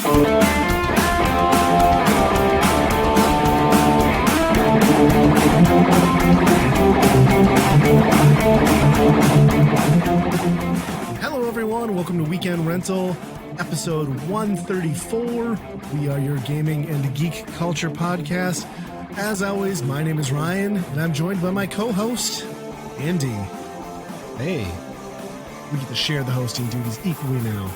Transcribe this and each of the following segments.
Hello, everyone. Welcome to Weekend Rental, episode 134. We are your gaming and geek culture podcast. As always, my name is Ryan, and I'm joined by my co-host, Andy. Hey. We get to share the hosting duties equally now.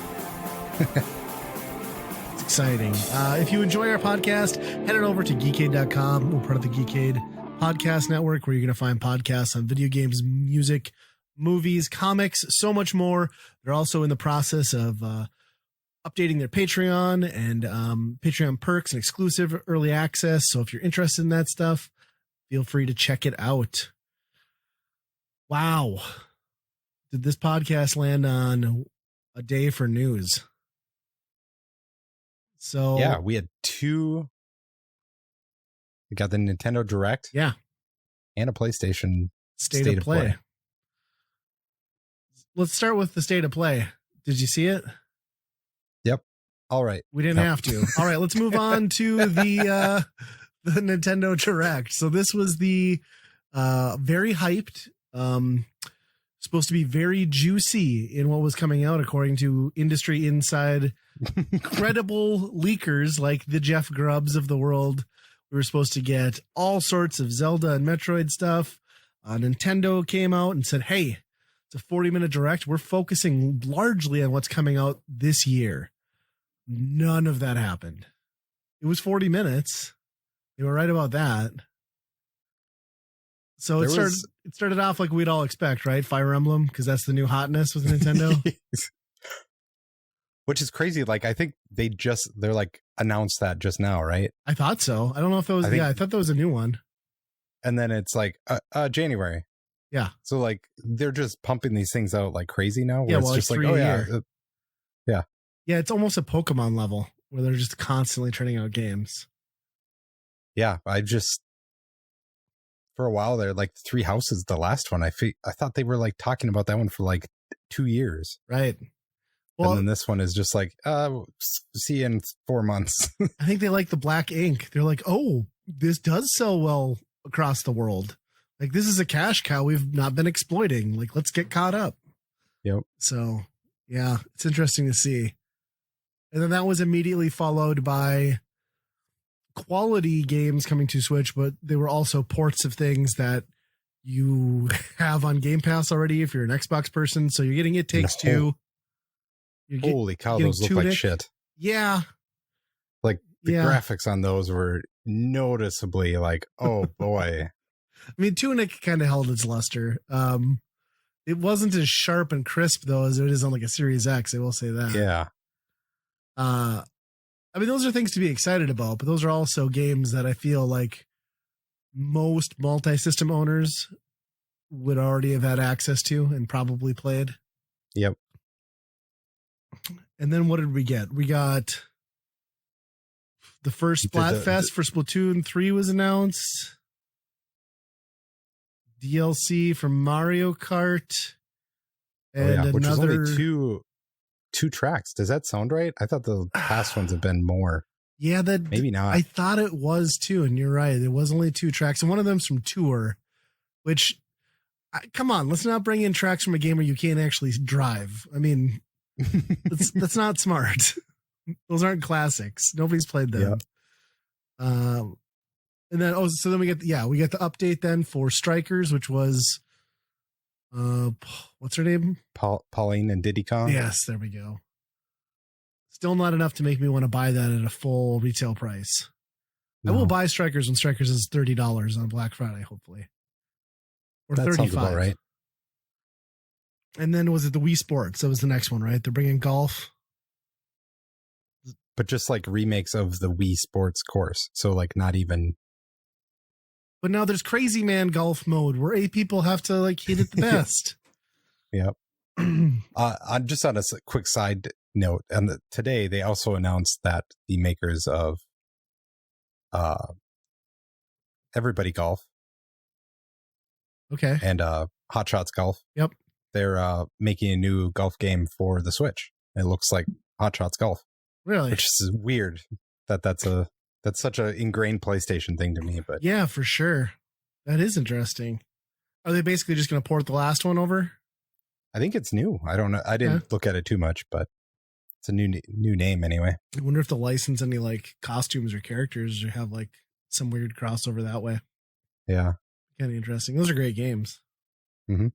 It's exciting. If you enjoy our podcast, head on over to geekade.com. We're part of the Geekade podcast network, where you're going to find podcasts on video games, music, movies, comics, so much more. They're also in the process of updating their Patreon and Patreon perks and exclusive early access. So if you're interested in that stuff, feel free to check it out. Wow. Did this podcast land on a day for news? So yeah, we had two. We got the Nintendo Direct. Yeah. And a PlayStation State of Play. Let's start with the State of Play. Did you see it? Yep. All right. We didn't have to. All right, let's move on to the Nintendo Direct. So this was the very hyped, supposed to be very juicy in what was coming out, according to industry inside credible leakers like the Jeff Grubbs of the world. We were supposed to get all sorts of Zelda and Metroid stuff. Nintendo came out and said, hey, it's a 40-minute Direct. We're focusing largely on what's coming out this year. None of that happened. It was 40 minutes. They were right about that. So it started off like we'd all expect, right? Fire Emblem, because that's the new hotness with Nintendo. Which is crazy. Like, I think they're like announced that just now, right? I thought so. I don't know if it was, I thought that was a new one. And then it's like January. Yeah. So like they're just pumping these things out like crazy now. Yeah, it's just like, oh yeah. Yeah. Yeah, it's almost a Pokemon level where they're just constantly turning out games. Yeah, for a while there, like Three Houses, the last one, I thought they were like talking about that one for like 2 years. Right. Well, and then this one is just like, see you in 4 months. I think they like the black ink. They're like, oh, this does sell well across the world. Like, this is a cash cow we've not been exploiting. Like, let's get caught up. Yep. So, yeah, it's interesting to see. And then that was immediately followed by quality games coming to Switch, but they were also ports of things that you have on Game Pass already if you're an Xbox person. So you're getting It Takes Two. Holy cow, those look like shit. Yeah. Like, the graphics on those were noticeably like, oh boy. I mean, Tunic kind of held its luster. It wasn't as sharp and crisp, though, as it is on like a Series X. I will say that. Yeah. I mean, those are things to be excited about, but those are also games that I feel like most multi-system owners would already have had access to and probably played. Yep. And then what did we get? We got the first Splatfest for Splatoon 3 was announced. DLC from Mario Kart. And which another... is only two tracks. Does that sound right? I thought the past ones have been more. Yeah, that maybe not. I thought it was too, and you're right. It was only 2 tracks, and one of them's from Tour, which, come on, let's not bring in tracks from a game where you can't actually drive. I mean, that's not smart. Those aren't classics. Nobody's played them. Yeah. And then so then we get the update then for Strikers, which was what's her name? Pauline and Diddy Kong. Yes, there we go. Still not enough to make me want to buy that at a full retail price. No. I will buy Strikers when Strikers is $30 on Black Friday, hopefully. Or that 35. Sounds about right. And then was it the Wii Sports? That was the next one, right? They're bringing golf. But just like remakes of the Wii Sports course. So like not even. But now there's Crazy Man Golf mode where 8 people have to like hit it the best. Yep. I'm just on a quick side note. And today they also announced that the makers of Everybody Golf. Okay. And Hot Shots Golf. Yep. They're making a new golf game for the Switch. It looks like Hot Shots Golf. Really? which is weird that's such a ingrained PlayStation thing to me. But Yeah, for sure. That is interesting. Are they basically just going to port the last one over? I think it's new. I don't know. I didn't look at it too much, but it's a new name anyway. I wonder if they'll license any like costumes or characters or have like some weird crossover that way. Yeah. Kind of interesting. Those are great games. Mm-hmm.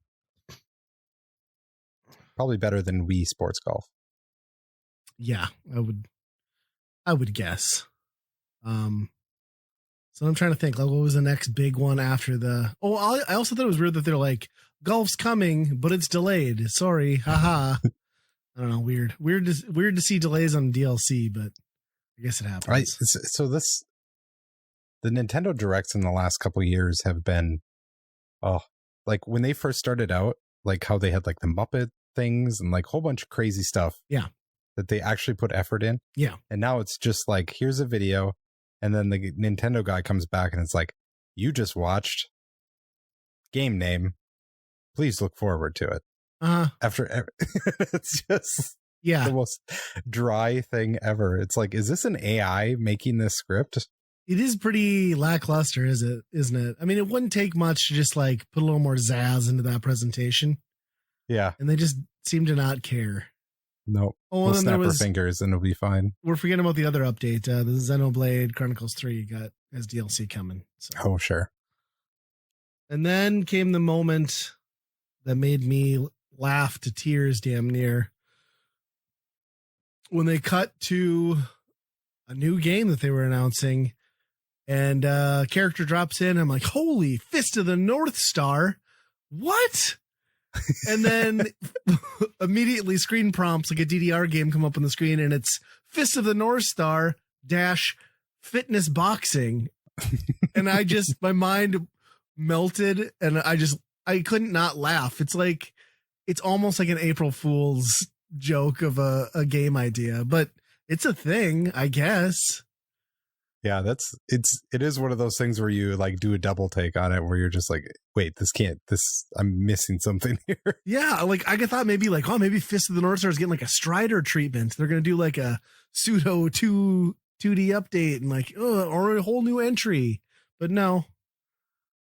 Probably better than Wii Sports Golf. Yeah, I would guess. So I'm trying to think, like, what was the next big one after the? Oh, I also thought it was weird that they're like, golf's coming, but it's delayed. Sorry, haha. I don't know, weird to see delays on DLC, but I guess it happens. Right. So the Nintendo Directs in the last couple of years have been, like when they first started out, like how they had like the Muppet things and like a whole bunch of crazy stuff. Yeah. That they actually put effort in. Yeah. And now it's just like, here's a video. And then the Nintendo guy comes back and it's like, you just watched game name. Please look forward to it. After it's just the most dry thing ever. It's like, is this an AI making this script? It is pretty lackluster, isn't it? I mean, it wouldn't take much to just like put a little more zazz into that presentation. Yeah. And they just seem to not care. No. We'll snap our fingers and it'll be fine. We're forgetting about the other update. The Xenoblade Chronicles 3 has DLC coming. So. Oh, sure. And then came the moment that made me laugh to tears damn near. When they cut to a new game that they were announcing and a character drops in. I'm like, holy Fist of the North Star. What? And then immediately screen prompts like a DDR game come up on the screen and it's Fist of the North Star - fitness boxing. And my mind melted and I couldn't not laugh. It's almost like an April Fool's joke of a game idea, but it's a thing, I guess. Yeah, it is one of those things where you like do a double take on it where you're just like, wait, I'm missing something here. Yeah, like I thought maybe like, oh, maybe Fist of the North Star is getting like a Strider treatment. They're going to do like a pseudo 2D update and like, or a whole new entry. But no,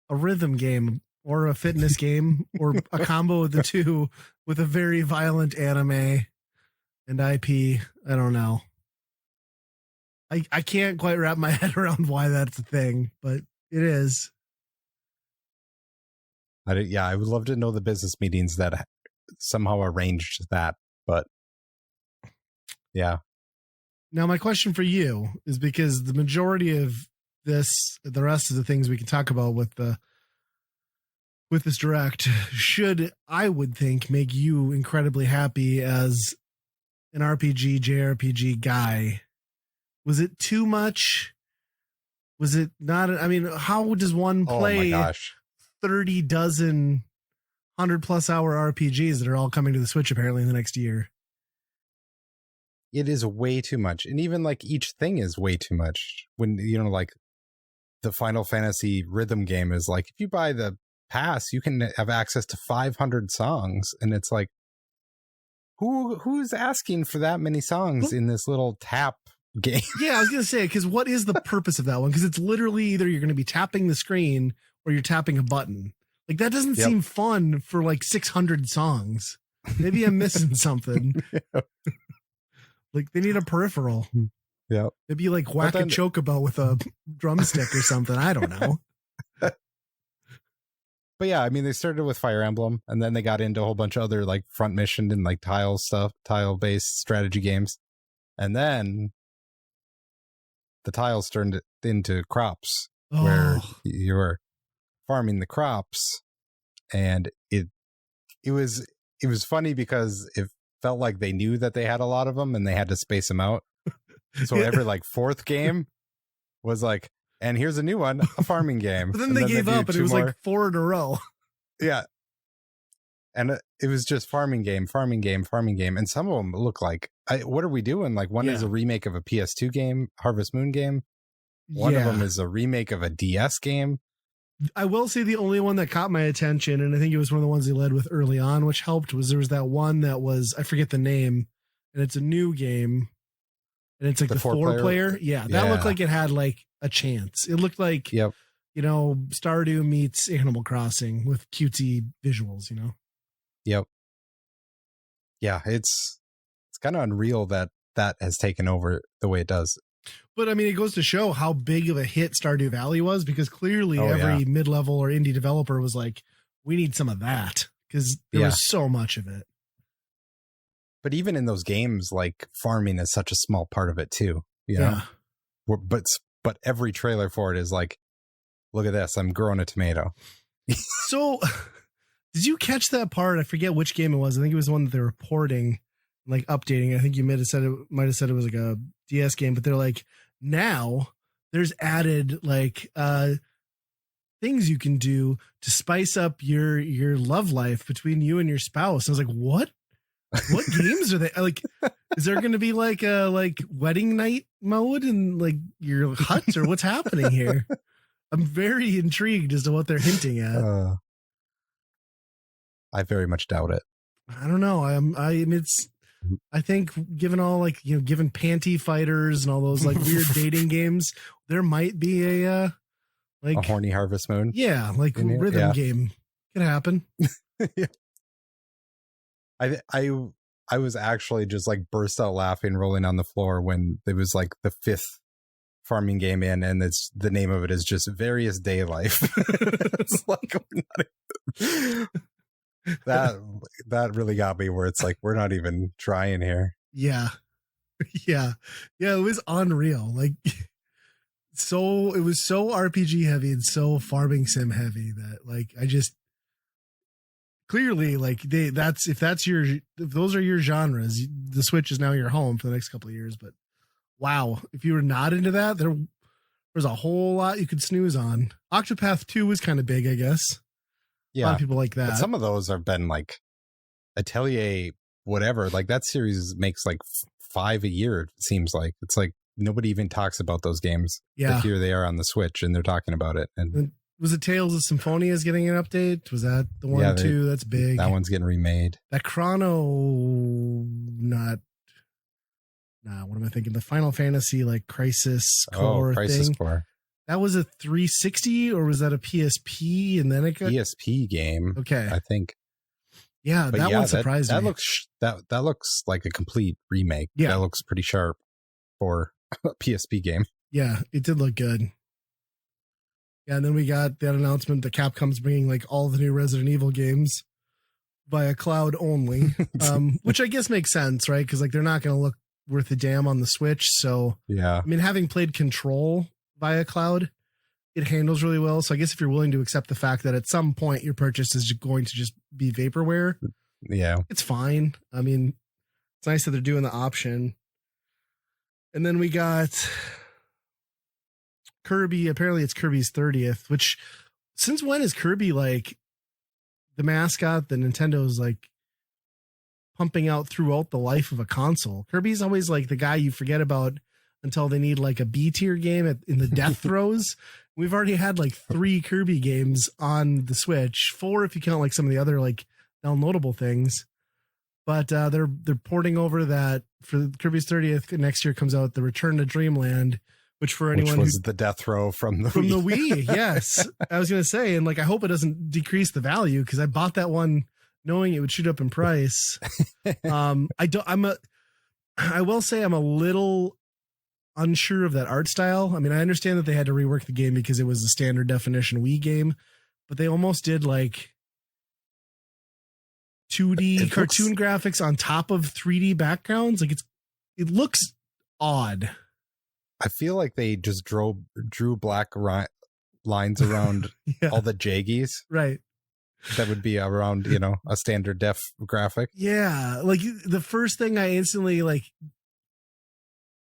a rhythm game or a fitness game or a combo of the two with a very violent anime and IP. I don't know. I can't quite wrap my head around why that's a thing, but it is. I would love to know the business meetings that somehow arranged that, but yeah. Now, my question for you is because the majority of the rest of the things we can talk about with this direct should, I would think, make you incredibly happy as an RPG, JRPG guy. Was it too much? Was it not? I mean, how does one play 30 dozen 100+ hour RPGs that are all coming to the Switch apparently in the next year? It is way too much. And even like each thing is way too much. When, like the Final Fantasy rhythm game is like, if you buy the pass, you can have access to 500 songs. And it's like, who's asking for that many songs in this little tap game? Yeah, I was gonna say, because what is the purpose of that one? Because it's literally either you're gonna be tapping the screen or you're tapping a button. Like that doesn't seem fun for like 600 songs. Maybe I'm missing something. Like they need a peripheral. Yeah, maybe like whack a chocobo with a drumstick or something. I don't know. But yeah, I mean, they started with Fire Emblem, and then they got into a whole bunch of other like front mission and like tile-based strategy games, and then the tiles turned it into crops, where you were farming the crops, and it was funny because it felt like they knew that they had a lot of them and they had to space them out. So every like fourth game was like, and here's a new one, a farming game. But then they gave up and it was like 4 in a row. Yeah. And it was just farming game. And some of them look like, what are we doing? Like one is a remake of a PS2 game, Harvest Moon game. One of them is a remake of a DS game. I will say the only one that caught my attention, and I think it was one of the ones they led with early on, which helped, was there was that one that was, I forget the name, and it's a new game. and it's like the four player. Yeah, that looked like it had like a chance. It looked like, Yep. you know, Stardew meets Animal Crossing with cutesy visuals, you know? Yep. Yeah, it's kind of unreal that has taken over the way it does. But I mean, it goes to show how big of a hit Stardew Valley was, because clearly every mid-level or indie developer was like, we need some of that, because there was so much of it. But even in those games, like farming is such a small part of it too. You know? But every trailer for it is like, look at this, I'm growing a tomato. So did you catch that part? I forget which game it was. I think it was the one that they're reporting, like updating. I think you might have said it was like a DS game, but they're like, now there's added like things you can do to spice up your love life between you and your spouse. I was like, what games are they like? Is there going to be like a wedding night mode in like your hut, or what's happening here? I'm very intrigued as to what they're hinting at. I very much doubt it. I don't know. I think given all like, you know, given panty fighters and all those like weird dating games, there might be a horny Harvest Moon. Yeah, like rhythm game could happen. Yeah. I was actually just like burst out laughing, rolling on the floor when it was like the 5th farming game in, and the name of it is just Various Day Life. It's like, that really got me, where it's like, we're not even trying here. Yeah. It was unreal. Like, so it was so RPG heavy and so farming sim heavy that like, I just clearly like if those are your genres, the Switch is now your home for the next couple of years. But wow, if you were not into that, there's a whole lot you could snooze on. Octopath 2 was kind of big, I guess. Yeah, a lot of people like that. But some of those have been like Atelier, whatever. Like that series makes like 5 a year. It seems like it's like nobody even talks about those games. Yeah, but here they are on the Switch, and they're talking about it. And was it Tales of Symphonia is getting an update? Was that the one too? That's big. That one's getting remade. That Chrono, what am I thinking? The Final Fantasy like Crisis Core Crisis thing. Core. That was a 360, or was that a PSP? And then it got PSP game. Okay, I think. Yeah, but that one surprised me. That looks like a complete remake. Yeah, that looks pretty sharp for a PSP game. Yeah, it did look good. Yeah, and then we got that announcement that Capcom's bringing like all the new Resident Evil games via cloud only, which I guess makes sense, right? Because like they're not going to look worth a damn on the Switch. So yeah, I mean, having played Control via cloud, it handles really well. So I guess if you're willing to accept the fact that at some point your purchase is going to just be vaporware, yeah, it's fine. I mean, it's nice that they're doing the option. And then we got Kirby. Apparently it's Kirby's 30th, which since when is Kirby like the mascot that Nintendo's like pumping out throughout the life of a console? Kirby's always like the guy you forget about until they need like a B tier game in the death throes. We've already had like 3 Kirby games on the Switch, 4 if you count like some of the other like downloadable things. But they're porting over that for Kirby's 30th. Next year comes out the Return to Dreamland, which for anyone was the death row from the Wii. Yes, I was gonna say, and like I hope it doesn't decrease the value, because I bought that one knowing it would shoot up in price. I will say I'm a little unsure of that art style. I mean, I understand that they had to rework the game because it was a standard definition Wii game, but they almost did like 2D cartoon graphics on top of 3D backgrounds. Like it looks odd. I feel like they just drew black lines around all the jaggies. Right. That would be around, a standard def graphic. Yeah. Like the first thing I instantly like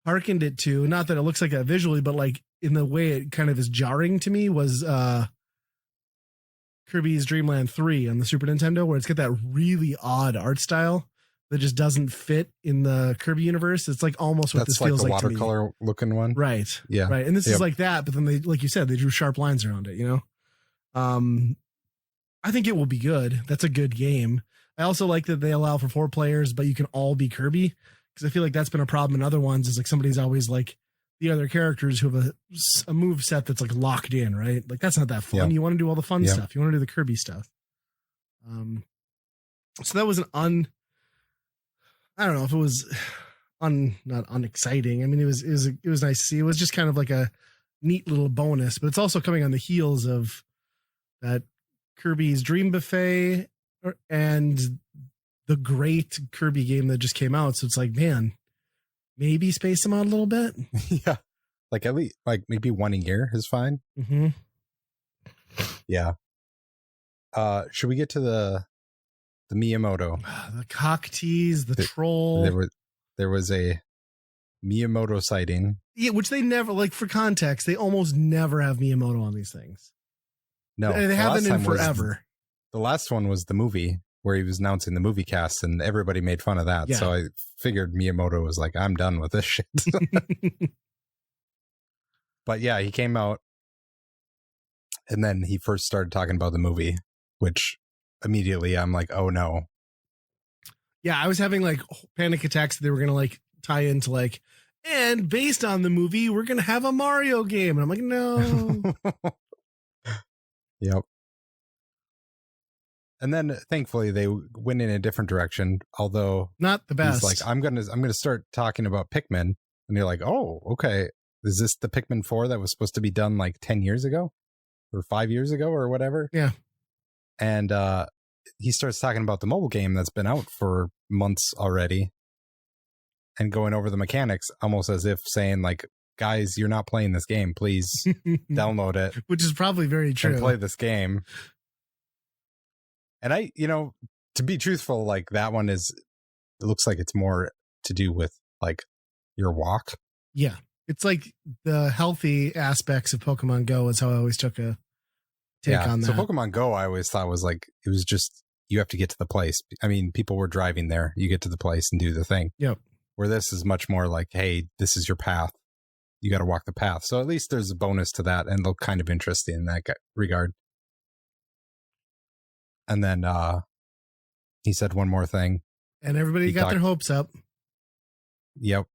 hearkened it to, not that it looks like that visually, but like in the way it kind of is jarring to me, was Kirby's Dream Land 3 on the Super Nintendo, where it's got that really odd art style that just doesn't fit in the Kirby universe. It's like almost what this feels like to me. That's like the watercolor looking one. Right. Yeah. Right. And this is like that, but then they, like you said, they drew sharp lines around it, I think it will be good. That's a good game. I also like that they allow for 4 players, but you can all be Kirby. Because because I feel like that's been a problem in other ones. Is like somebody's always like the other characters who have a move set that's like locked in, right? Like that's not that fun. Yep. You want to do all the fun Yep. stuff. You want to do the Kirby stuff. So that was I don't know if it was not unexciting. I mean, it was nice to see. It was just kind of like a neat little bonus, but it's also coming on the heels of that Kirby's Dream Buffet and the great Kirby game that just came out. So it's like, man, maybe space them out a little bit. Yeah. Like at least like maybe 1 a year is fine. Mm-hmm. Yeah. Should we get to the Miyamoto? The cock tease, the troll. There was a Miyamoto sighting. Yeah, which they never, like, for context, they almost never have Miyamoto on these things. No, they haven't in forever. The last one was the movie where he was announcing the movie cast, and everybody made fun of that. Yeah. So I figured Miyamoto was like, I'm done with this shit. But yeah, he came out, and then he first started talking about the movie, which immediately I'm like, oh no. Yeah, I was having like panic attacks that they were going to like tie into like, and based on the movie, we're going to have a Mario game. And I'm like, no. Yep. And then thankfully they went in a different direction, although not the best. He's like, I'm gonna start talking about Pikmin. And you're like, oh, okay. Is this the Pikmin 4 that was supposed to be done like 10 years ago or 5 years ago or whatever? Yeah. And he starts talking about the mobile game that's been out for months already and going over the mechanics almost as if saying like, guys, you're not playing this game. Please download it. Which is probably very true. And play this game. And I, to be truthful, like that one it looks like it's more to do with like your walk. Yeah. It's like the healthy aspects of Pokemon Go is how I always took a take on that. So Pokemon Go, I always thought was like, it was just, you have to get to the place. I mean, people were driving there. You get to the place and do the thing. Yep. Where this is much more like, hey, this is your path. You got to walk the path. So at least there's a bonus to that and look kind of interesting in that regard. And then he said one more thing. And everybody got their hopes up. Yep.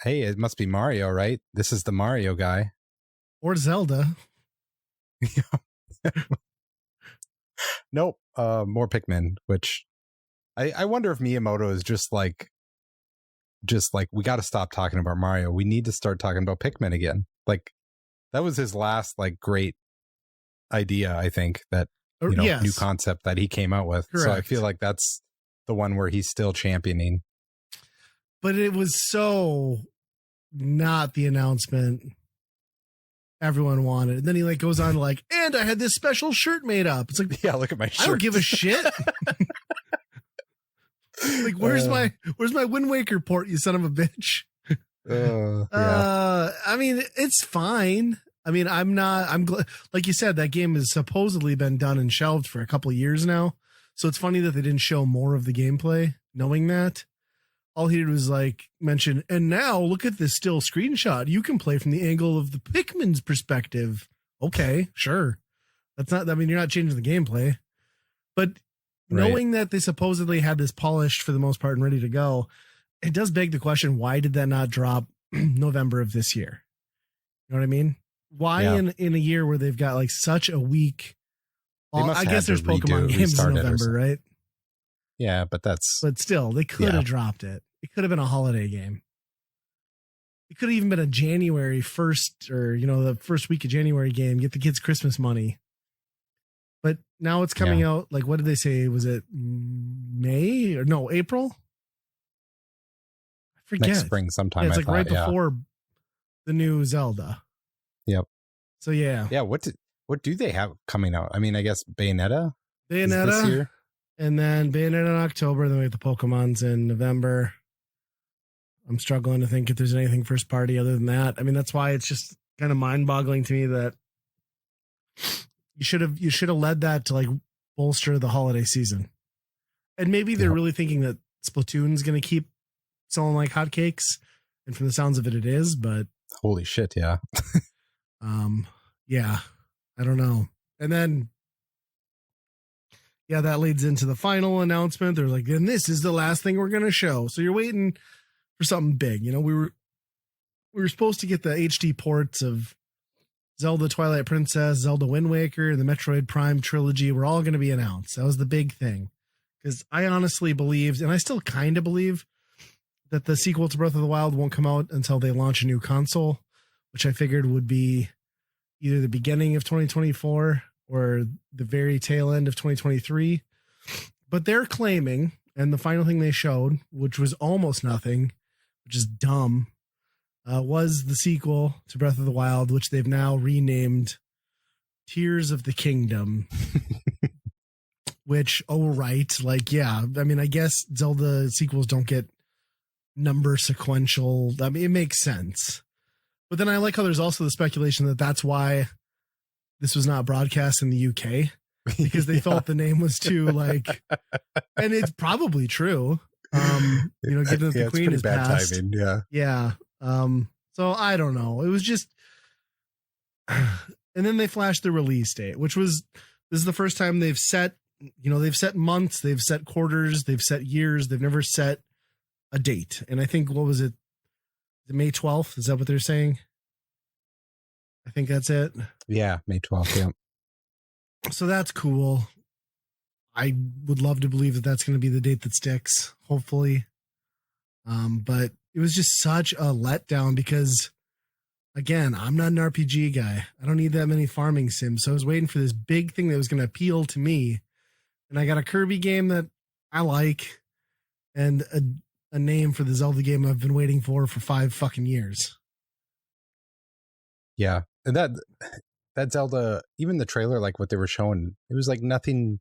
Hey, it must be Mario, right? This is the Mario guy. Or Zelda. Nope. More Pikmin, which I wonder if Miyamoto is just like, we got to stop talking about Mario. We need to start talking about Pikmin again. Like that was his last like great idea, I think, that yes. New concept that he came out with. Correct. So I feel like that's the one where he's still championing. But it was so not the announcement everyone wanted. And then he like goes on like, and I had this special shirt made up. It's like, yeah, look at my shirt. I don't give a shit. Like, where's my Wind Waker port, you son of a bitch? Yeah. I mean, it's fine. I mean, I'm like you said, that game has supposedly been done and shelved for a couple of years now. So it's funny that they didn't show more of the gameplay, knowing that. All he did was like mention, and now look at this still screenshot. You can play from the angle of the Pikmin's perspective. Okay, sure. You're not changing the gameplay. But knowing that they supposedly had this polished for the most part and ready to go, it does beg the question, why did that not drop November of this year? You know what I mean? Why in a year where they've got like such a weak, I guess there's Pokemon games in November, right? Yeah, but still, they could have dropped it. It could have been a holiday game. It could have even been a January 1st or, the first week of January game, get the kids Christmas money. But now it's coming out, like, what did they say? Was it May or no, April? I forget. Next spring sometime. Yeah, it's right before the new Zelda. Yep. So yeah. Yeah. What do they have coming out? I mean, I guess Bayonetta this year. And then Bayonetta in October. Then we have the Pokemons in November. I'm struggling to think if there's anything first party other than that. I mean, that's why it's just kind of mind boggling to me that you should have led that to like bolster the holiday season. And maybe they're really thinking that Splatoon's going to keep selling like hotcakes. And from the sounds of it, it is, but holy shit. Yeah. Yeah, I don't know. And then, that leads into the final announcement. They're like, and this is the last thing we're going to show. So you're waiting for something big. You know, we were supposed to get the HD ports of Zelda Twilight Princess, Zelda Wind Waker, and the Metroid Prime trilogy were all going to be announced. That was the big thing. Because I honestly believed, and I still kind of believe, that the sequel to Breath of the Wild won't come out until they launch a new console, which I figured would be either the beginning of 2024 or the very tail end of 2023. But they're claiming, and the final thing they showed, which was almost nothing, which is dumb, was the sequel to Breath of the Wild, which they've now renamed Tears of the Kingdom. Which, oh, right. Like, yeah. I mean, I guess Zelda sequels don't get number sequential. I mean, it makes sense. But then I like how there's also the speculation that that's why this was not broadcast in the UK, because they thought the name was too, like, and it's probably true. You know, given that the Queen is bad passed. timing. Yeah. Yeah. So I don't know. It was just, and then they flashed the release date, which was, this is the first time they've set, you know, they've set months, they've set quarters, they've set years, they've never set a date. And I think, what was it? May 12th? Is that what they're saying? I think that's it. Yeah, May 12th. Yeah. So that's cool. I would love to believe that that's going to be the date that sticks, hopefully. But it was just such a letdown because, again, I'm not an RPG guy. I don't need that many farming sims. So I was waiting for this big thing that was going to appeal to me. And I got a Kirby game that I like and a name for the Zelda game I've been waiting for 5 fucking years. Yeah. And that Zelda, even the trailer, like what they were showing, it was like nothing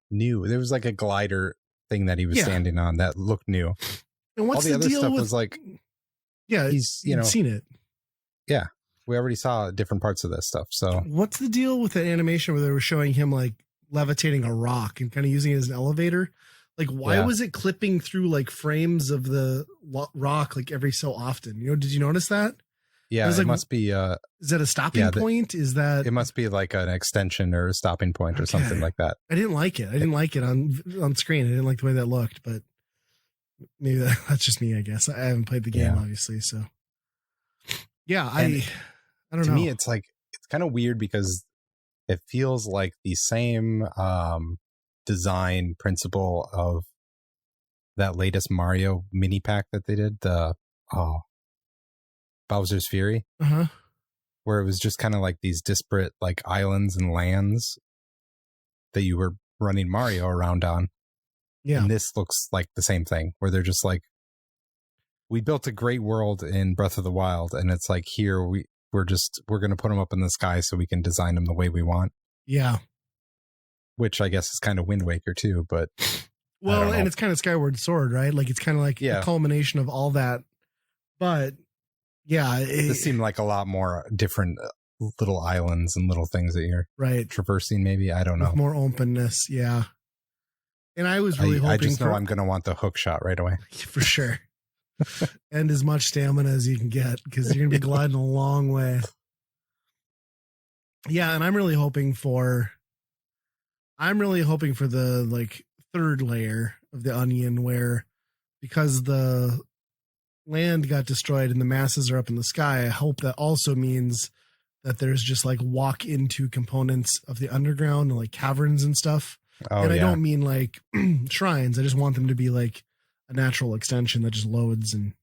new. There was like a glider thing that he was standing on that looked new. And what's all the other deal stuff with, was like, yeah, he's, you know, seen it. Yeah. We already saw different parts of this stuff. So what's the deal with that animation where they were showing him like levitating a rock and kind of using it as an elevator? Like, why was it clipping through like frames of the rock like every so often? You know, did you notice that? Yeah, it like, must be. Is that a stopping point? Is that? It must be like an extension or a stopping point or something like that. I didn't like it. I didn't like it on screen. I didn't like the way that looked, but maybe that's just me, I guess. I haven't played the game, obviously. So, yeah, I don't know. To me, it's like, it's kind of weird because it feels like the same design principle of that latest Mario mini pack that they did, the Bowser's Fury, where it was just kind of like these disparate like islands and lands that you were running Mario around on. Yeah. And this looks like the same thing, where they're just like, we built a great world in Breath of the Wild, and it's like, here we're going to put them up in the sky so we can design them the way we want. Yeah. Which I guess is kind of Wind Waker too, but well, and it's kind of Skyward Sword, right? Like, it's kind of like a culmination of all that. But yeah, this seemed like a lot more different little islands and little things that you're traversing. Maybe, I don't know. With more openness, yeah. And I was really hoping. I just know I'm going to want the hook shot right away for sure, and as much stamina as you can get, because you're going to be gliding a long way. Yeah, and I'm really hoping for the like third layer of the onion, where, because the land got destroyed and the masses are up in the sky, I hope that also means that there's just like walk into components of the underground and like caverns and stuff. I don't mean like shrines. I just want them to be like a natural extension that just loads. And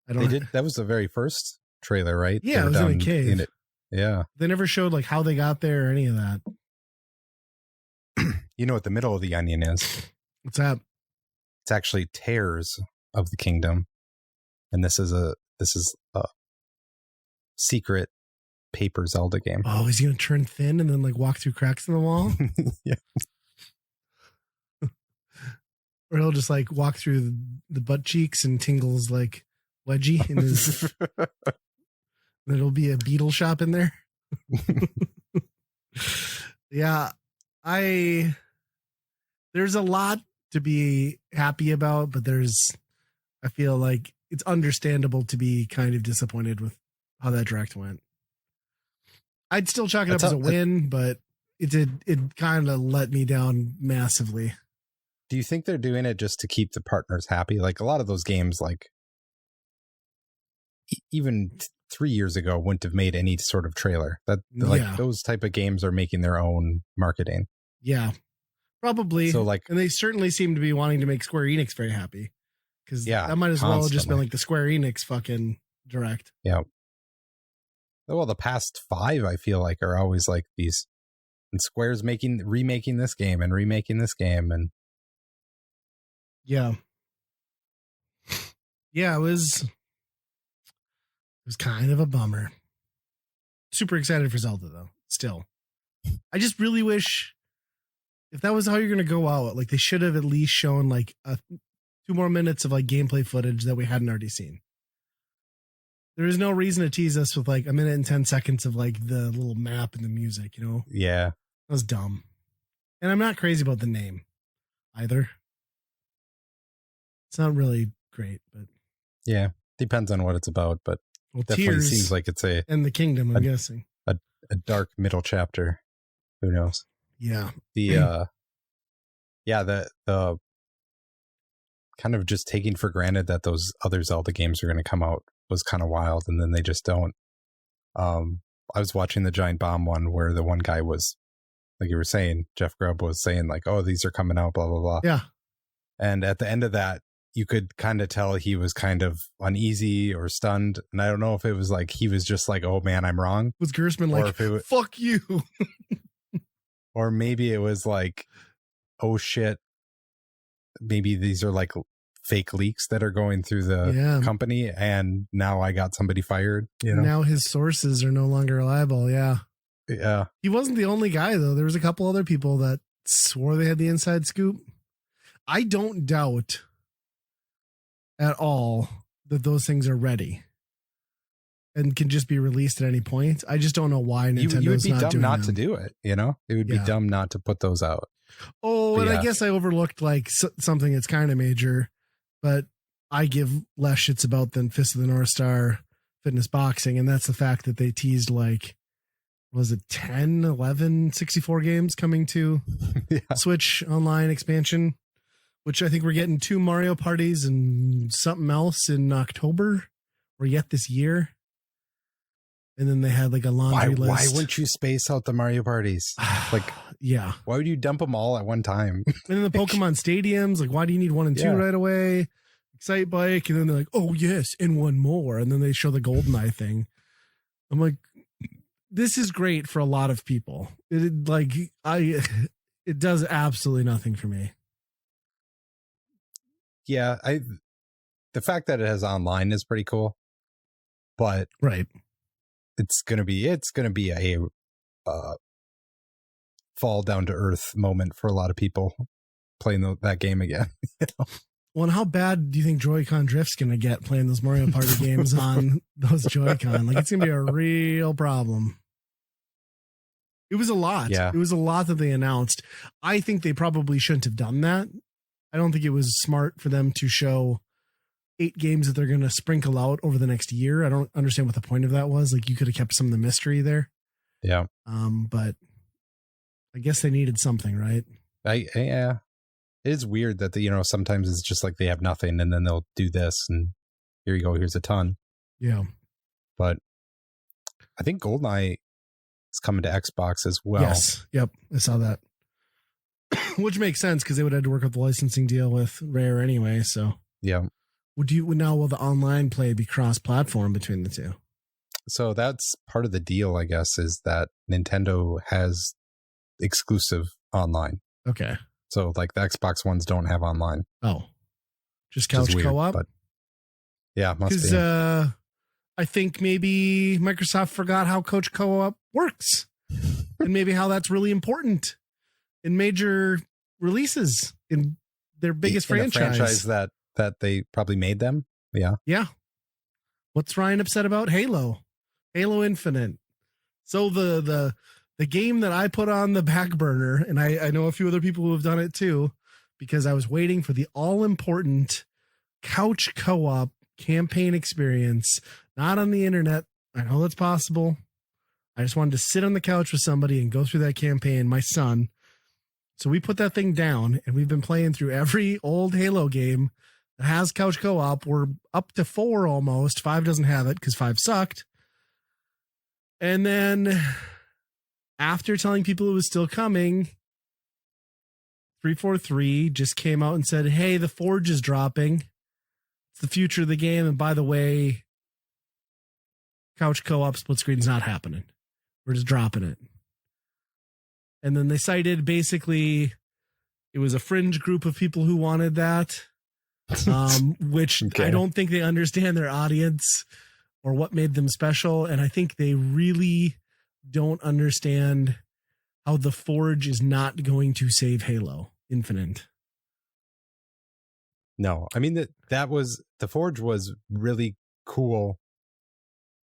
that was the very first trailer, right? Yeah, it was in a cave. Yeah. They never showed like how they got there or any of that. You know what the middle of the onion is? What's that? It's actually Tears of the Kingdom. And this is a secret paper Zelda game. Oh, is he going to turn thin and then like walk through cracks in the wall? Yeah. Or he'll just like walk through the butt cheeks and tingles like wedgie in his. There'll be a beetle shop in there. Yeah, there's a lot to be happy about, but I feel like it's understandable to be kind of disappointed with how that direct went. I'd still chalk it up as a win, but it kind of let me down massively. Do you think they're doing it just to keep the partners happy? Like, a lot of those games, like, even 3 years ago wouldn't have made any sort of trailer. That like those type of games are making their own marketing. Yeah, probably. So like, and they certainly seem to be wanting to make Square Enix very happy, because that might as well have just been like the Square Enix fucking direct. Yeah. Well, the past 5 I feel like are always like these, and Square's remaking this game and remaking this game, and yeah, it was kind of a bummer. Super excited for Zelda though. Still, I just really wish, if that was how you're gonna go out, like they should have at least shown like 2 more minutes of like gameplay footage that we hadn't already seen. There is no reason to tease us with like 1 minute and 10 seconds of like the little map and the music, you know? Yeah. That was dumb. And I'm not crazy about the name either. It's not really great, but yeah, depends on what it's about, but definitely seems like it's and the kingdom, I'm guessing. A dark middle chapter. Who knows? Yeah. The the kind of just taking for granted that those other Zelda games are going to come out was kind of wild, and then they just don't. I was watching the Giant Bomb one where the one guy was, like you were saying, Jeff Grubb was saying like, oh, these are coming out, blah, blah, blah. Yeah. And at the end of that, you could kind of tell he was kind of uneasy or stunned. And I don't know if it was like, he was just like, oh man, I'm wrong. Was Gersman like, fuck you? Or maybe it was like, oh shit, maybe these are like fake leaks that are going through the company, and now I got somebody fired. You know? Now his sources are no longer reliable. Yeah. Yeah. He wasn't the only guy though. There was a couple other people that swore they had the inside scoop. I don't doubt at all that those things are ready and can just be released at any point. I just don't know why Nintendo's you would be not dumb doing not them. to do it. You know, it would be dumb not to put those out. Oh, but and I guess I overlooked like something that's kind of major, but I give less shits about than Fist of the North Star Fitness Boxing. And that's the fact that they teased like, was it 10, 11, 64 games coming to Switch Online expansion, which I think we're getting 2 Mario parties and something else in October or yet this year. And then they had like a laundry list. Why wouldn't you space out the Mario parties? Like, yeah. Why would you dump them all at one time? And then the Pokemon stadiums, like, why do you need 1 and 2 right away? Excite Bike. And then they're like, oh, yes, and 1 more. And then they show the GoldenEye thing. I'm like, this is great for a lot of people. It does absolutely nothing for me. Yeah, the fact that it has online is pretty cool, but it's gonna be a fall down to earth moment for a lot of people playing that game again. You know? Well, and how bad do you think Joy-Con Drift's gonna get playing those Mario Party games on those Joy-Con? Like, it's gonna be a real problem. It was a lot. Yeah. It was a lot that they announced. I think they probably shouldn't have done that. I don't think it was smart for them to show 8 games that they're going to sprinkle out over the next year. I don't understand what the point of that was. Like, you could have kept some of the mystery there. Yeah. But I guess they needed something, right? Yeah. It is weird that sometimes it's just like they have nothing and then they'll do this and here you go, here's a ton. Yeah. But I think GoldenEye is coming to Xbox as well. Yes. Yep. I saw that. Which makes sense because they would have to work out the licensing deal with Rare anyway. So yeah. Will the online play be cross-platform between the two? So that's part of the deal, I guess, is that Nintendo has exclusive online. Okay. So like the Xbox ones don't have online. Oh, just couch co-op? But yeah, must be. Because I think maybe Microsoft forgot how couch co-op works and maybe how that's really important in major releases in their biggest franchise. That they probably made them. Yeah. Yeah. What's Ryan upset about? Halo Infinite. So the game that I put on the back burner, and I know a few other people who have done it too, because I was waiting for the all important couch co-op campaign experience, not on the internet. I know that's possible. I just wanted to sit on the couch with somebody and go through that campaign, my son. So we put that thing down and we've been playing through every old Halo game that has couch co-op. We're up to 4 almost. 5 doesn't have it because 5 sucked. And then after telling people it was still coming, 343 just came out and said, hey, the Forge is dropping. It's the future of the game. And by the way, couch co-op split screen is not happening. We're just dropping it. And then they cited basically it was a fringe group of people who wanted that, which okay. I don't think they understand their audience or what made them special. And I think they really don't understand how the Forge is not going to save Halo Infinite. No, I mean, that was, the Forge was really cool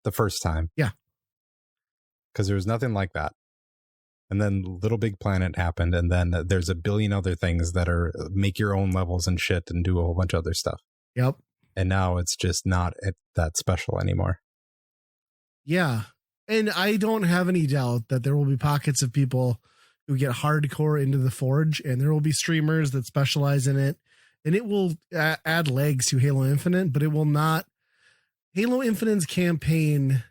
the first time. Yeah. Because there was nothing like that. And then Little Big Planet happened, and then there's a billion other things that are make your own levels and shit and do a whole bunch of other stuff. Yep. And now it's just not that special anymore. Yeah. And I don't have any doubt that there will be pockets of people who get hardcore into the Forge, and there will be streamers that specialize in it, and it will add legs to Halo Infinite, but it will not. Halo Infinite's campaign,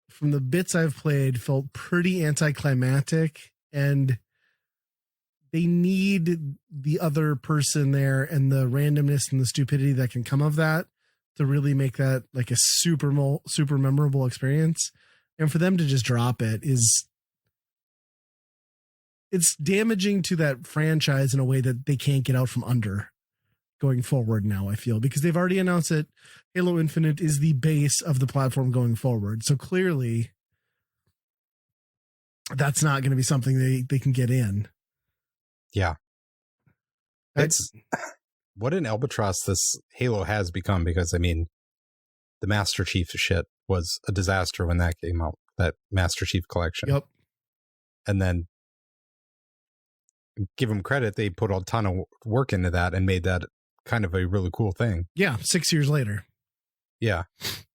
from the bits I've played, felt pretty anticlimactic, and they need the other person there and the randomness and the stupidity that can come of that to really make that like a super memorable experience. And for them to just drop it it's damaging to that franchise in a way that they can't get out from under going forward now, I feel, because they've already announced that Halo Infinite is the base of the platform going forward. So clearly that's not going to be something they can get in. Yeah. It's what an albatross this Halo has become, because I mean, the Master Chief shit was a disaster when that came out, that Master Chief collection. Yep. And then give them credit, they put a ton of work into that and made that kind of a really cool thing. Yeah, 6 years later. Yeah.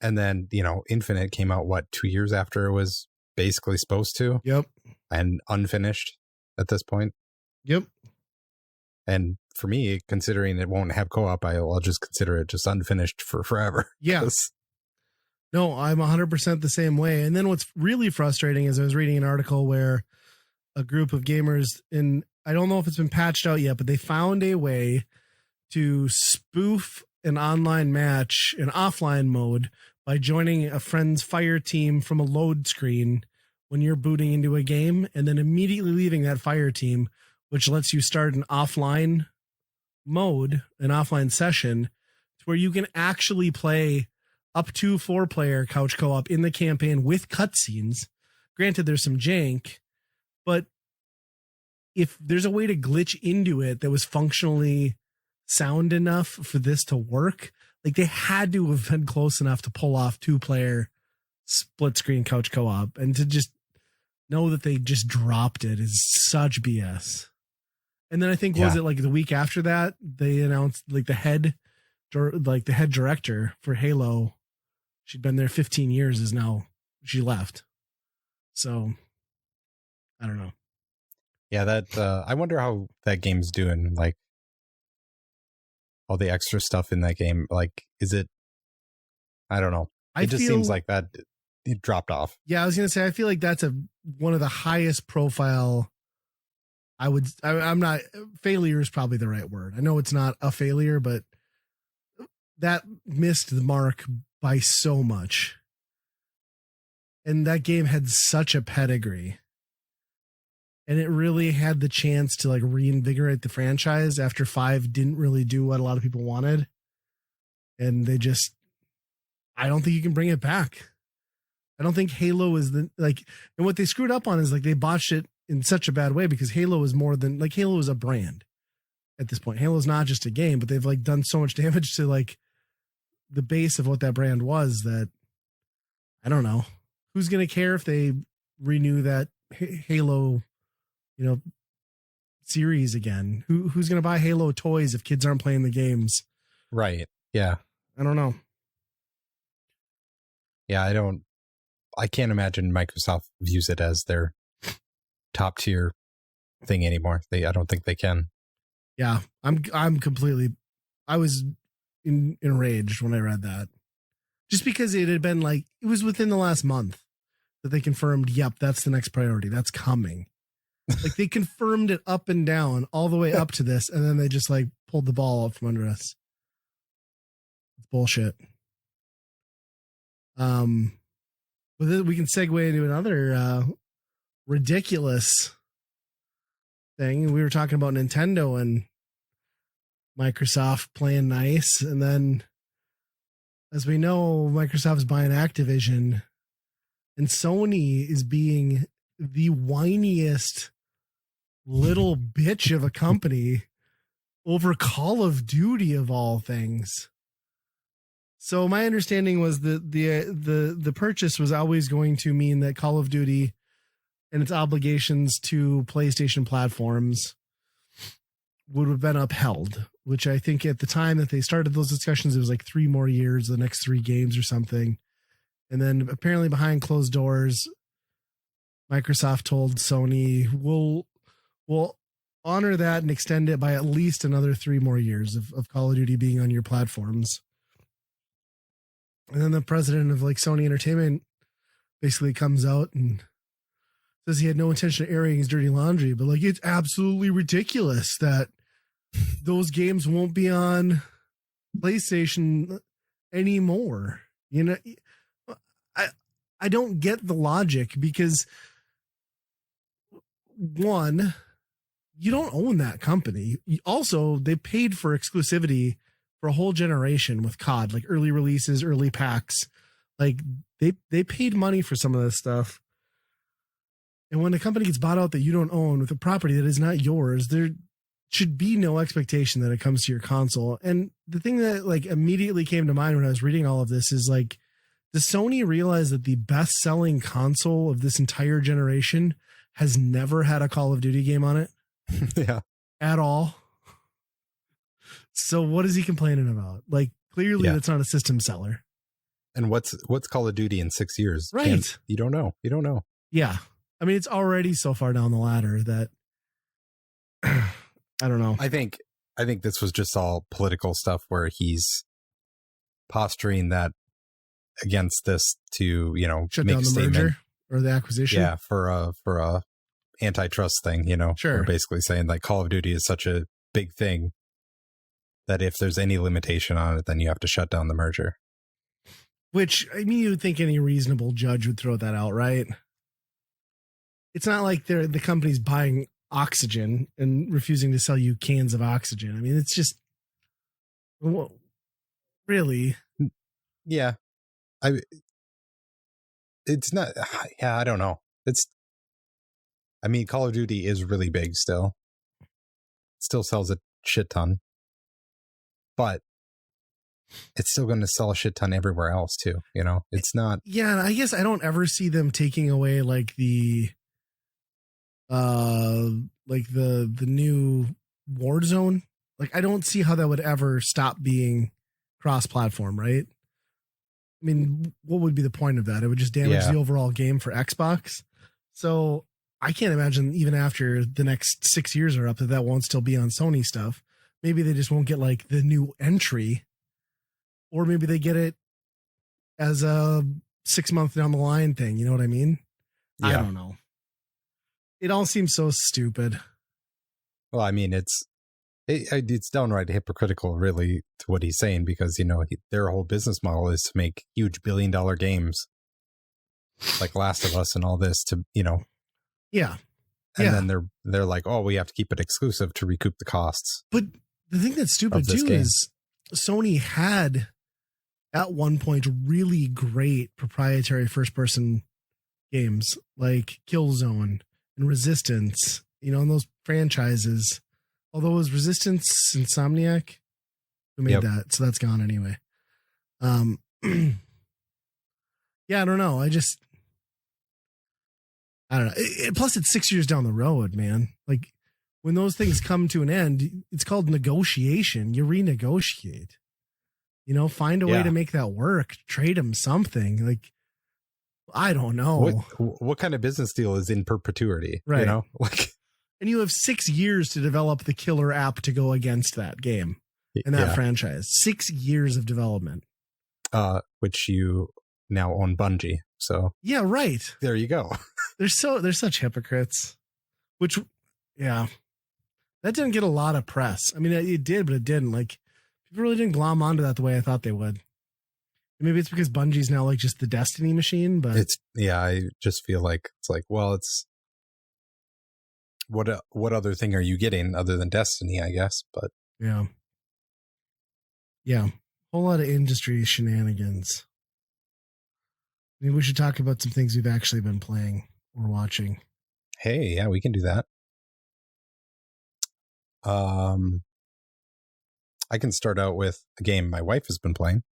And then, Infinite came out, 2 years after it was basically supposed to? Yep. And unfinished at this point. Yep. And for me, considering it won't have co-op, I'll just consider it just unfinished for forever. Yeah. No, I'm 100% the same way. And then what's really frustrating is I was reading an article where a group of gamers, and I don't know if it's been patched out yet, but they found a way to spoof an online match in offline mode by joining a friend's fire team from a load screen when you're booting into a game, and then immediately leaving that fire team, which lets you start an offline mode, an offline session, to where you can actually play up to 4-player couch co-op in the campaign with cutscenes. Granted, there's some jank, but if there's a way to glitch into it that was functionally sound enough for this to work, like they had to have been close enough to pull off 2-player split screen couch co-op, and to just know that they just dropped it is such BS. And then I think, was it like the week after that, they announced like the head director for Halo, she'd been there 15 years, is now, she left. So I don't know. Yeah, that I wonder how that game's doing, like all the extra stuff in that game. Like, is it, I don't know. It just seems like that it dropped off. Yeah, I was going to say, I feel like that's one of the highest profile. I'm not, failure is probably the right word. I know it's not a failure, but that missed the mark by so much. And that game had such a pedigree. And it really had the chance to like reinvigorate the franchise after 5 didn't really do what a lot of people wanted. And they just, I don't think you can bring it back. I don't think Halo is and what they screwed up on is like they botched it in such a bad way, because Halo is more than, like, Halo is a brand at this point. Halo is not just a game, but they've like done so much damage to like the base of what that brand was that I don't know who's going to care if they renew that Halo, series again. Who's going to buy Halo toys if kids aren't playing the games? Right. Yeah. I don't know. Yeah, I can't imagine Microsoft views it as their top tier thing anymore. I don't think they can. Yeah, I'm completely I was enraged when I read that. Just because it had been like, it was within the last month that they confirmed, yep, that's the next priority. That's coming. Like they confirmed it up and down all the way up to this. And then they just like pulled the ball out from under us. It's bullshit. But then we can segue into another ridiculous thing. We were talking about Nintendo and Microsoft playing nice. And then, as we know, Microsoft's buying Activision, and Sony is being the whiniest little bitch of a company over Call of Duty of all things. So my understanding was that the purchase was always going to mean that Call of Duty and its obligations to PlayStation platforms would have been upheld, which I think at the time that they started those discussions, it was like 3 more years, the next 3 games or something. And then apparently behind closed doors, Microsoft told Sony, we'll honor that and extend it by at least another 3 more years of Call of Duty being on your platforms. And then the president of like Sony Entertainment basically comes out and says he had no intention of airing his dirty laundry, but like, it's absolutely ridiculous that those games won't be on PlayStation anymore. You know, I don't get the logic because, one, you don't own that company. Also, they paid for exclusivity for a whole generation with COD, like early releases, early packs. Like they paid money for some of this stuff. And when a company gets bought out that you don't own with a property that is not yours, there should be no expectation that it comes to your console. And the thing that like immediately came to mind when I was reading all of this is like, does Sony realize that the best selling console of this entire generation has never had a Call of Duty game on it? Yeah. At all. So what is he complaining about? Like, clearly that's not a system seller. And what's Call of Duty in 6 years? Right. You don't know. You don't know. Yeah. I mean, it's already so far down the ladder that I don't know. I think this was just all political stuff where he's posturing that against this to, you know, shut make down a the statement. merger or the acquisition. Yeah, for a antitrust thing, you know. Sure. We're basically saying like Call of Duty is such a big thing that if there's any limitation on it, then you have to shut down the merger. Which, I mean, you would think any reasonable judge would throw that out, right? It's not like the company's buying oxygen and refusing to sell you cans of oxygen. I mean, it's just, well, really? Yeah. It's not, yeah, I don't know. I mean, Call of Duty is really big still. It still sells a shit ton. But it's still going to sell a shit ton everywhere else too, you know? It's not. Yeah, I guess I don't ever see them taking away like the new Warzone. Like, I don't see how that would ever stop being cross-platform, right? I mean, what would be the point of that? It would just damage the overall game for Xbox. So I can't imagine even after the next 6 years are up that won't still be on Sony stuff. Maybe they just won't get like the new entry, or maybe they get it as a 6 month down the line thing. You know what I mean? Yeah. I don't know. It all seems so stupid. Well, I mean, it's downright hypocritical, really, to what he's saying, because, you know, their whole business model is to make huge $1 billion games like Last of Us and all this to, you know. Yeah. And then they're like, oh, we have to keep it exclusive to recoup the costs. But the thing that's stupid too is Sony had at one point really great proprietary first person games like Killzone and Resistance, you know, and those franchises. Although it was Resistance Insomniac who made that, so that's gone anyway. Yeah, I don't know. I don't know. Plus, it's 6 years down the road, man. Like, when those things come to an end, it's called negotiation. You renegotiate. You know, find a way to make that work. Trade them something. Like, I don't know. What kind of business deal is in perpetuity? Right. You know, like, and you have 6 years to develop the killer app to go against that game. in that Yeah. franchise. 6 years of development. Which you now own Bungie. So Yeah, right. there you go. They're such hypocrites. Which, yeah, that didn't get a lot of press. I mean, it did, but it didn't. Like, people really didn't glom onto that the way I thought they would. And maybe it's because Bungie's now like just the Destiny machine, but I just feel like it's like, well, it's what other thing are you getting other than Destiny, I guess, but yeah. Whole lot of industry shenanigans. Maybe we should talk about some things we've actually been playing or watching. hey, yeah, we can do that. I can start out with a game my wife has been playing.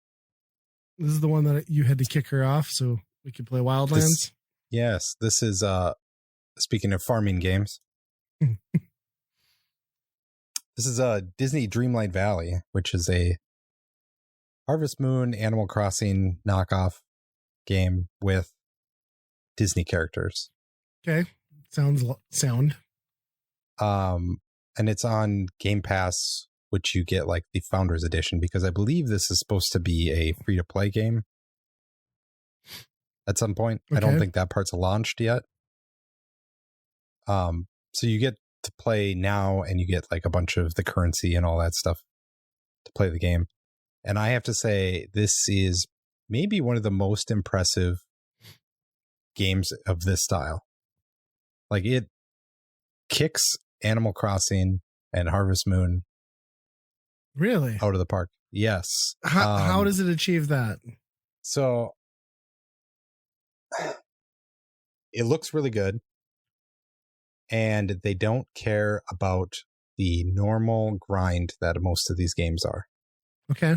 This is the one that you had to kick her off so we could play Wildlands. Yes, this is speaking of farming games. This is Disney Dreamlight Valley, which is a Harvest Moon Animal Crossing knockoff game with Disney characters. Okay. Sound. And it's on Game Pass, which you get like the Founders Edition, because I believe this is supposed to be a free-to-play game at some point. Okay. I don't think that part's launched yet. So you get to play now, and you get like a bunch of the currency and all that stuff to play the game. And I have to say, this is maybe one of the most impressive games of this style. Like, it kicks Animal Crossing and Harvest Moon Really? out of the park. Yes. How does it achieve that? So it looks really good, and they don't care about the normal grind that most of these games are. Okay.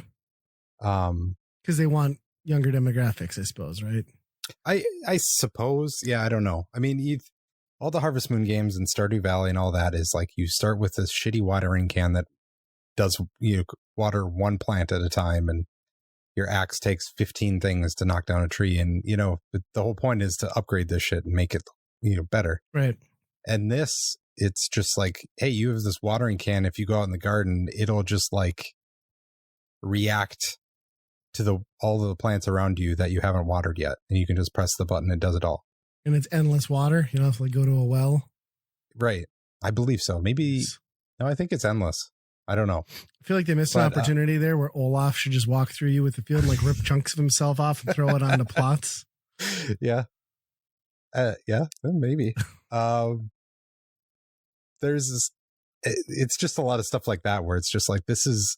Because they want younger demographics, I suppose, right? I suppose. Yeah, I don't know. I mean, all the Harvest Moon games and Stardew Valley and all that is like you start with this shitty watering can that does water one plant at a time, and your axe takes 15 things to knock down a tree, and the whole point is to upgrade this shit and make it better. Right. And this, it's just like, hey, you have this watering can. If you go out in the garden, it'll just like react to all of the plants around you that you haven't watered yet, and you can just press the button and it does it all. And it's endless water. You don't have to like go to a well. Right. I believe so. Maybe. No, I think it's endless. I don't know. I feel like they missed an opportunity there where Olaf should just walk through you with the field and like rip chunks of himself off and throw it onto plots. Yeah. Yeah, maybe. There's this, it's just a lot of stuff like that where it's just like, this is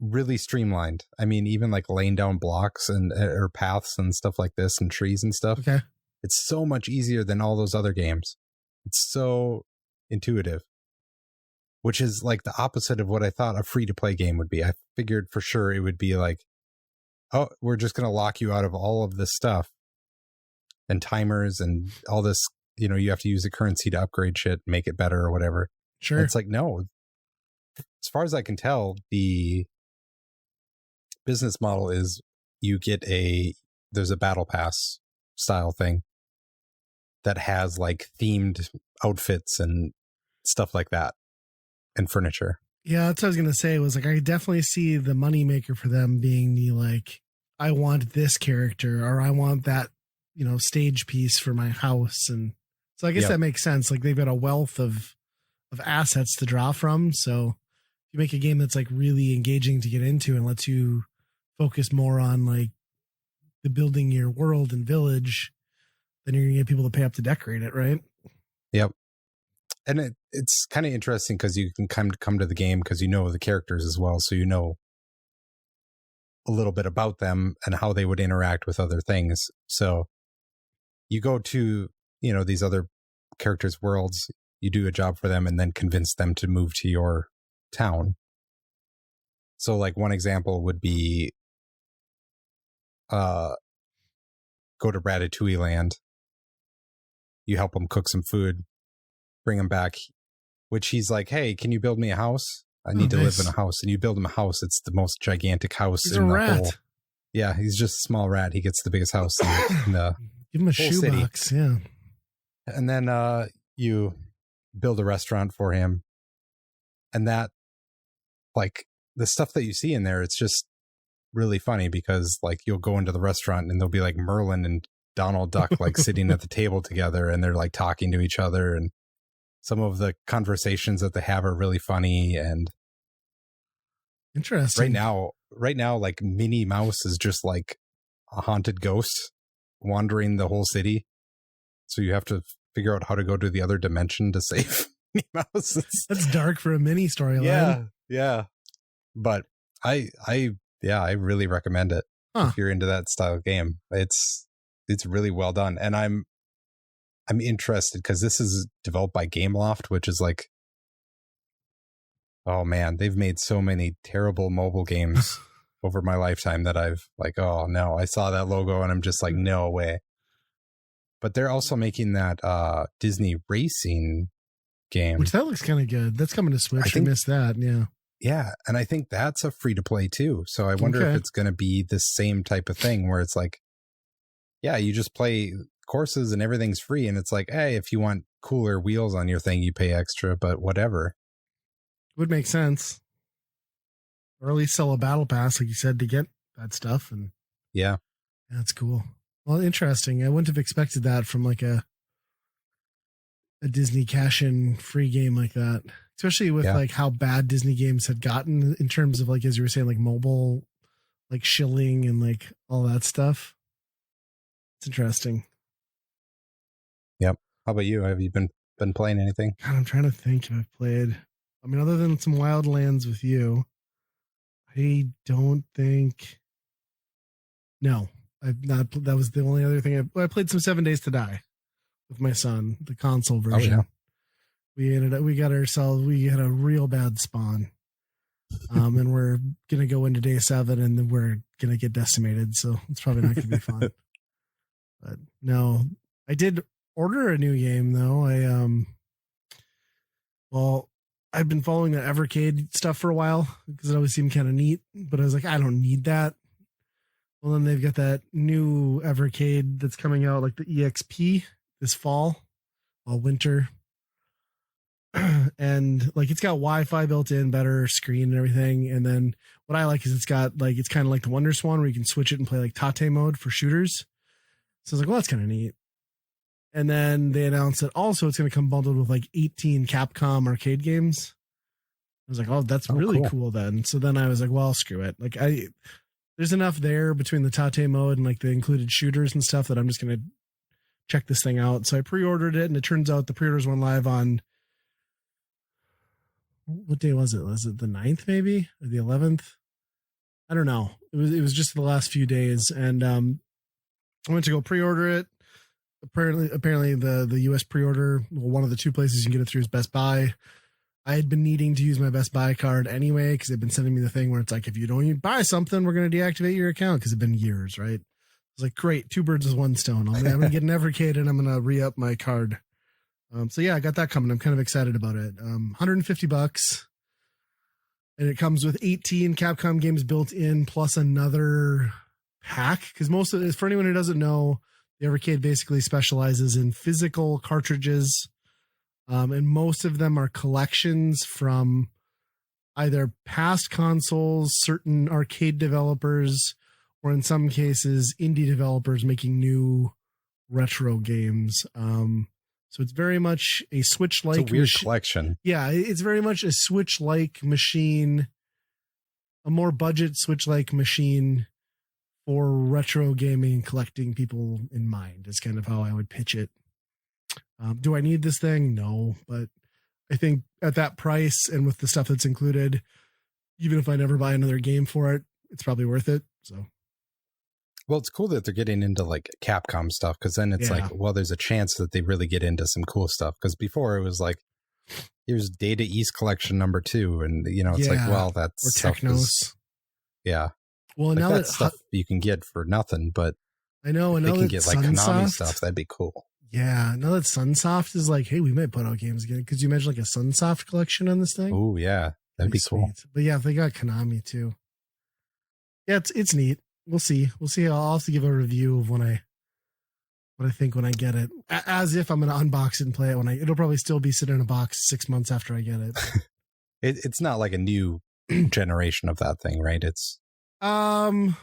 really streamlined. I mean, even like laying down blocks or paths and stuff like this and trees and stuff. Okay. It's so much easier than all those other games. It's so intuitive, which is like the opposite of what I thought a free-to-play game would be. I figured for sure it would be like, oh, we're just going to lock you out of all of this stuff and timers and all this, you have to use the currency to upgrade shit, make it better or whatever. Sure. And it's like, no, as far as I can tell, the business model is you get there's a battle pass style thing that has like themed outfits and stuff like that and furniture. Yeah, that's what I was gonna say. Was like I definitely see the moneymaker for them being the like, I want this character or I want that, stage piece for my house. And so I guess that makes sense. Like they've got a wealth of assets to draw from. So if you make a game that's like really engaging to get into and lets you focus more on like the building your world and village, then you're gonna get people to pay up to decorate it, right? Yep. And it's kind of interesting because you can come to the game because the characters as well, so a little bit about them and how they would interact with other things. So you go to these other characters' worlds, you do a job for them, and then convince them to move to your town. So like one example would be go to Ratatouille Land. You help them cook some food, bring him back, which he's like, hey, can you build me a house? I need to live in a house. And you build him a house. It's the most gigantic house He's in a the rat. whole. Yeah, he's just a small rat. He gets the biggest house in the Give him a whole shoebox. city. Yeah. And then you build a restaurant for him. And that like the stuff that you see in there, it's just really funny because like you'll go into the restaurant and there'll be like Merlin and Donald Duck like sitting at the table together and they're like talking to each other, and some of the conversations that they have are really funny. And interesting. Right now, like Minnie Mouse is just like a haunted ghost wandering the whole city. So you have to figure out how to go to the other dimension to save Minnie Mouse. That's dark for a mini storyline. Yeah. But I really recommend it if you're into that style of game. It's really well done, and I'm interested because this is developed by Gameloft, which is like, oh man, they've made so many terrible mobile games over my lifetime that I've like, oh no, I saw that logo and I'm just like, no way. But they're also making that Disney racing game, which that looks kind of good. That's coming to Switch. I missed that. Yeah, and I think that's a free to play too. So I wonder if it's going to be the same type of thing where it's like, yeah, you just play courses and everything's free, and it's like, hey, if you want cooler wheels on your thing, you pay extra, but whatever. Would make sense. Or at least sell a battle pass, like you said, to get that stuff. And yeah, that's cool. Well, interesting. I wouldn't have expected that from like a Disney cash-in free game like that, especially with like how bad Disney games had gotten in terms of like, as you were saying, like mobile, like shilling and like all that stuff. It's interesting. Yep. How about you? Have you been playing anything? God, I'm trying to think if I've played. I mean, other than some Wildlands with you, I don't think. No, I've not. That was the only other thing. I played some 7 Days to Die with my son, the console version. Oh, yeah. We had a real bad spawn. And we're going to go into day 7 and then we're going to get decimated. So it's probably not going to be fun. But no, I did order a new game though. I've been following the Evercade stuff for a while because it always seemed kind of neat, but I was like, I don't need that. Well, then they've got that new Evercade that's coming out, like the EXP this fall, all winter. And like, it's got Wi-Fi built in, better screen and everything. And then what I like is it's got like, it's kind of like the Wonder Swan where you can switch it and play like Tate mode for shooters. So I was like, well, that's kind of neat. And then they announced that also it's going to come bundled with like 18 Capcom arcade games. I was like, oh, that's really cool then. So then I was like, well, screw it. Like there's enough there between the Tate mode and like the included shooters and stuff that I'm just going to check this thing out. So I pre-ordered it, and it turns out the pre-orders went live on, what day was it? Was it the 9th maybe or the 11th? I don't know. It was just the last few days. And I went to go pre-order it. Apparently the US pre-order, one of the two places you can get it through is Best Buy. I had been needing to use my Best Buy card anyway because they've been sending me the thing where it's like, if you don't even buy something, we're going to deactivate your account, because it's been years, right? It's like, great, 2 birds with 1 stone. I'm going to get an Evercade and I'm going to re-up my card. So yeah, I got that coming. I'm kind of excited about it. $150. And it comes with 18 Capcom games built in, plus another pack. Because most of it, for anyone who doesn't know, the Evercade basically specializes in physical cartridges. And most of them are collections from either past consoles, certain arcade developers, or in some cases, indie developers making new retro games. So it's very much a Switch-like. It's a weird collection. Yeah, it's very much a Switch-like machine, a more budget Switch-like machine for retro gaming, collecting people in mind, is kind of how I would pitch it. Do I need this thing? No, but I think at that price and with the stuff that's included, even if I never buy another game for it, it's probably worth it. So, well, it's cool that they're getting into like Capcom stuff, because then it's like, well, there's a chance that they really get into some cool stuff. Because before it was like, here's Data East Collection number 2, and it's like, well, that's or Technos. Yeah. Well, like now that stuff you can get for nothing, but I know, and they now can get like Konami stuff. That'd be cool. Yeah, now that Sunsoft is like, hey, we might put out games again. Could you imagine like a Sunsoft collection on this thing? Oh yeah, that'd be cool. But yeah, they got Konami too. Yeah, it's neat. We'll see. I'll have to give a review of what I think when I get it. As if I'm going to unbox it and play it it'll probably still be sitting in a box 6 months after I get it. It's not like a new generation of that thing, right? It's Um,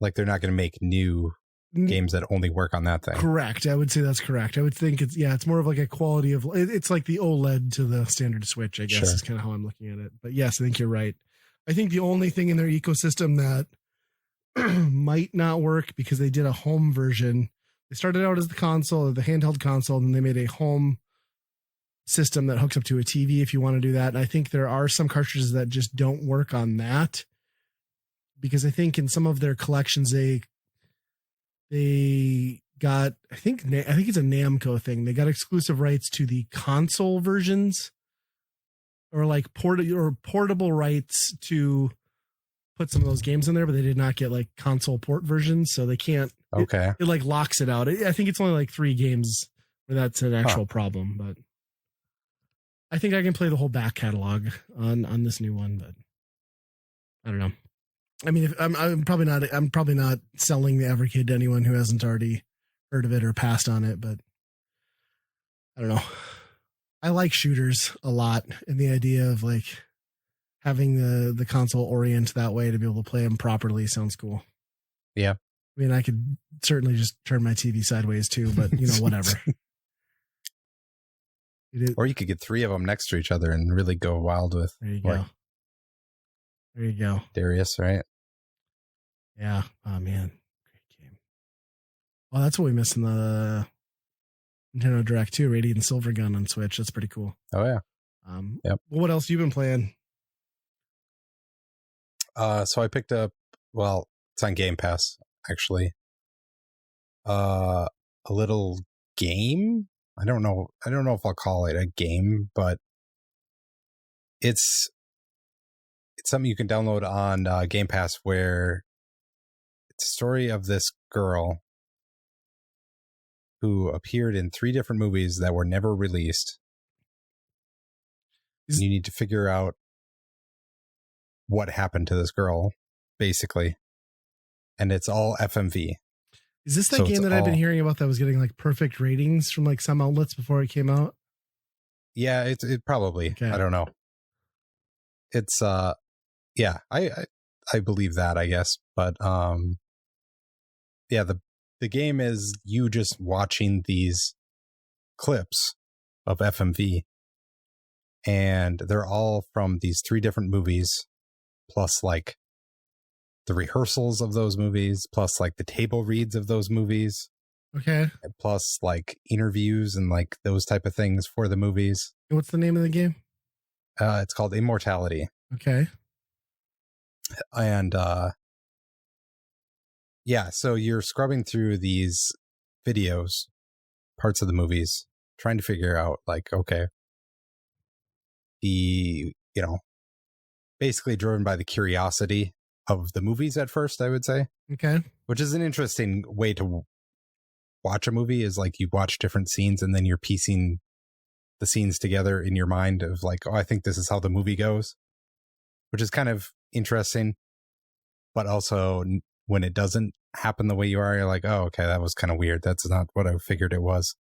like they're not going to make new games that only work on that thing. Correct. I would say that's correct. I would think it's more of like a quality of it's like the OLED to the standard Switch, I guess, Sure. is kind of how I'm looking at it. But yes, I think you're right. I think the only thing in their ecosystem that might not work because they did a home version. They started out as the console, the handheld console, and then they made a home system that hooks up to a TV if you want to do that. And I think there are some cartridges that just don't work on that because I think in some of their collections they got I think it's a Namco thing. They got exclusive rights to the console versions or like portable rights to put some of those games in there, but they did not get like console port versions, so they can't. Okay. It like locks it out. I think it's only like 3 games where that's an actual problem, but I think I can play the whole back catalog on this new one, but I don't know. I mean, I'm probably not selling the Evercade to anyone who hasn't already heard of it or passed on it, but I don't know. I like shooters a lot, and the idea of like having the console orient that way to be able to play them properly sounds cool. Yeah. I mean, I could certainly just turn my TV sideways too, but whatever. Or you could get 3 of them next to each other and really go wild with. There you go. There you go. Darius, right? Yeah. Oh man, great game. Oh, that's what we missed in the Nintendo Direct too. Radiant Silver Gun on Switch. That's pretty cool. Oh yeah. Yep. Well, what else have you been playing? So I picked up. Well, it's on Game Pass actually. A little game. I don't know if I'll call it a game, but it's something you can download on Game Pass where it's a story of this girl who appeared in 3 different movies that were never released. You need to figure out what happened to this girl, basically. And it's all FMV. Is this that game that I've been hearing about that was getting like perfect ratings from like some outlets before it came out? Yeah, it probably. Okay. I don't know. It's yeah, I believe that, I guess. But yeah, the game is you just watching these clips of FMV, and they're all from these 3 different movies, plus like the rehearsals of those movies, plus like the table reads of those movies. Okay. And plus like interviews and like those type of things for the movies. What's the name of the game? It's called Immortality. Okay. And yeah, so you're scrubbing through these videos, parts of the movies, trying to figure out like, okay, basically driven by the curiosity of the movies at first, I would say. Okay. Which is an interesting way to watch a movie, is like you watch different scenes and then you're piecing the scenes together in your mind of like, oh, I think this is how the movie goes, which is kind of interesting. But also when it doesn't happen the way you are, you're like, oh, okay, that was kind of weird. That's not what I figured it was.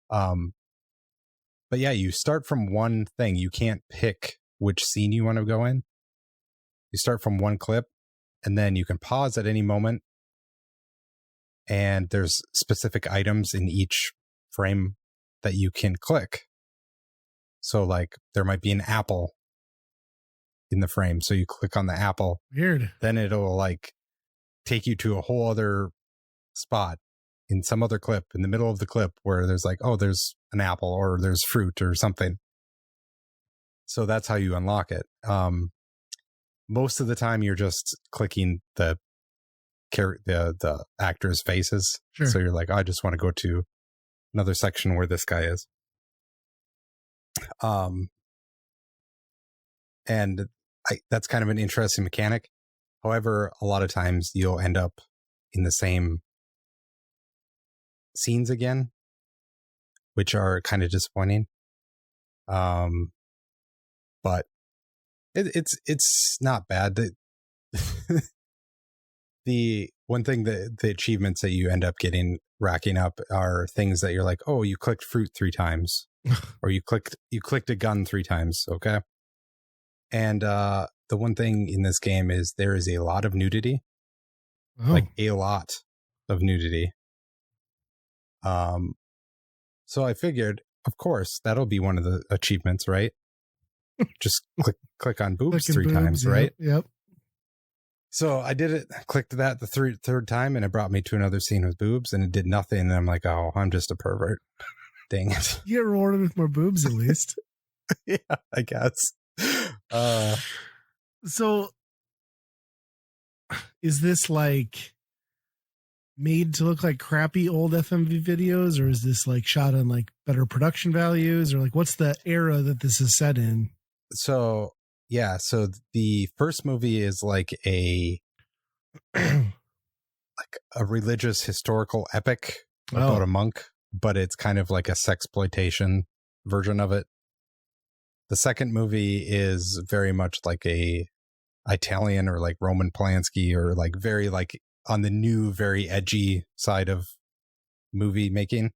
But yeah, you start from one thing. You can't pick which scene you want to go in. You start from one clip, and then you can pause at any moment. And there's specific items in each frame that you can click. So like there might be an apple in the frame. So you click on the apple. Weird. Then it'll like take you to a whole other spot in some other clip in the middle of the clip where there's like, oh, there's an apple or there's fruit or something. So that's how you unlock it. Most of the time you're just clicking the actors' faces. Sure. So you're like, oh, I just want to go to another section where this guy is. And that's kind of an interesting mechanic. However, a lot of times you'll end up in the same scenes again, which are kind of disappointing. But it's not bad. The one thing that the achievements that you end up racking up are things that you're like, oh, you clicked fruit 3 times, or you clicked a gun 3 times. Okay. And the one thing in this game is there is a lot of nudity, like a lot of nudity. So I figured, of course, that'll be one of the achievements, right? Just click on boobs Clicking 3 boobs, times, right? Yep. So I did it, clicked that the third time, and it brought me to another scene with boobs, and it did nothing. And I'm like, oh, I'm just a pervert. Dang it. You get rewarded with more boobs at least. Yeah, I guess. So is this like made to look like crappy old FMV videos, or is this like shot on like better production values, or like what's the era that this is set in? So yeah, so the first movie is like a religious historical epic about a monk, but it's kind of like a sexploitation version of it. The second movie is very much like a Italian or like Roman Polanski, or like very like on the new, very edgy side of movie making.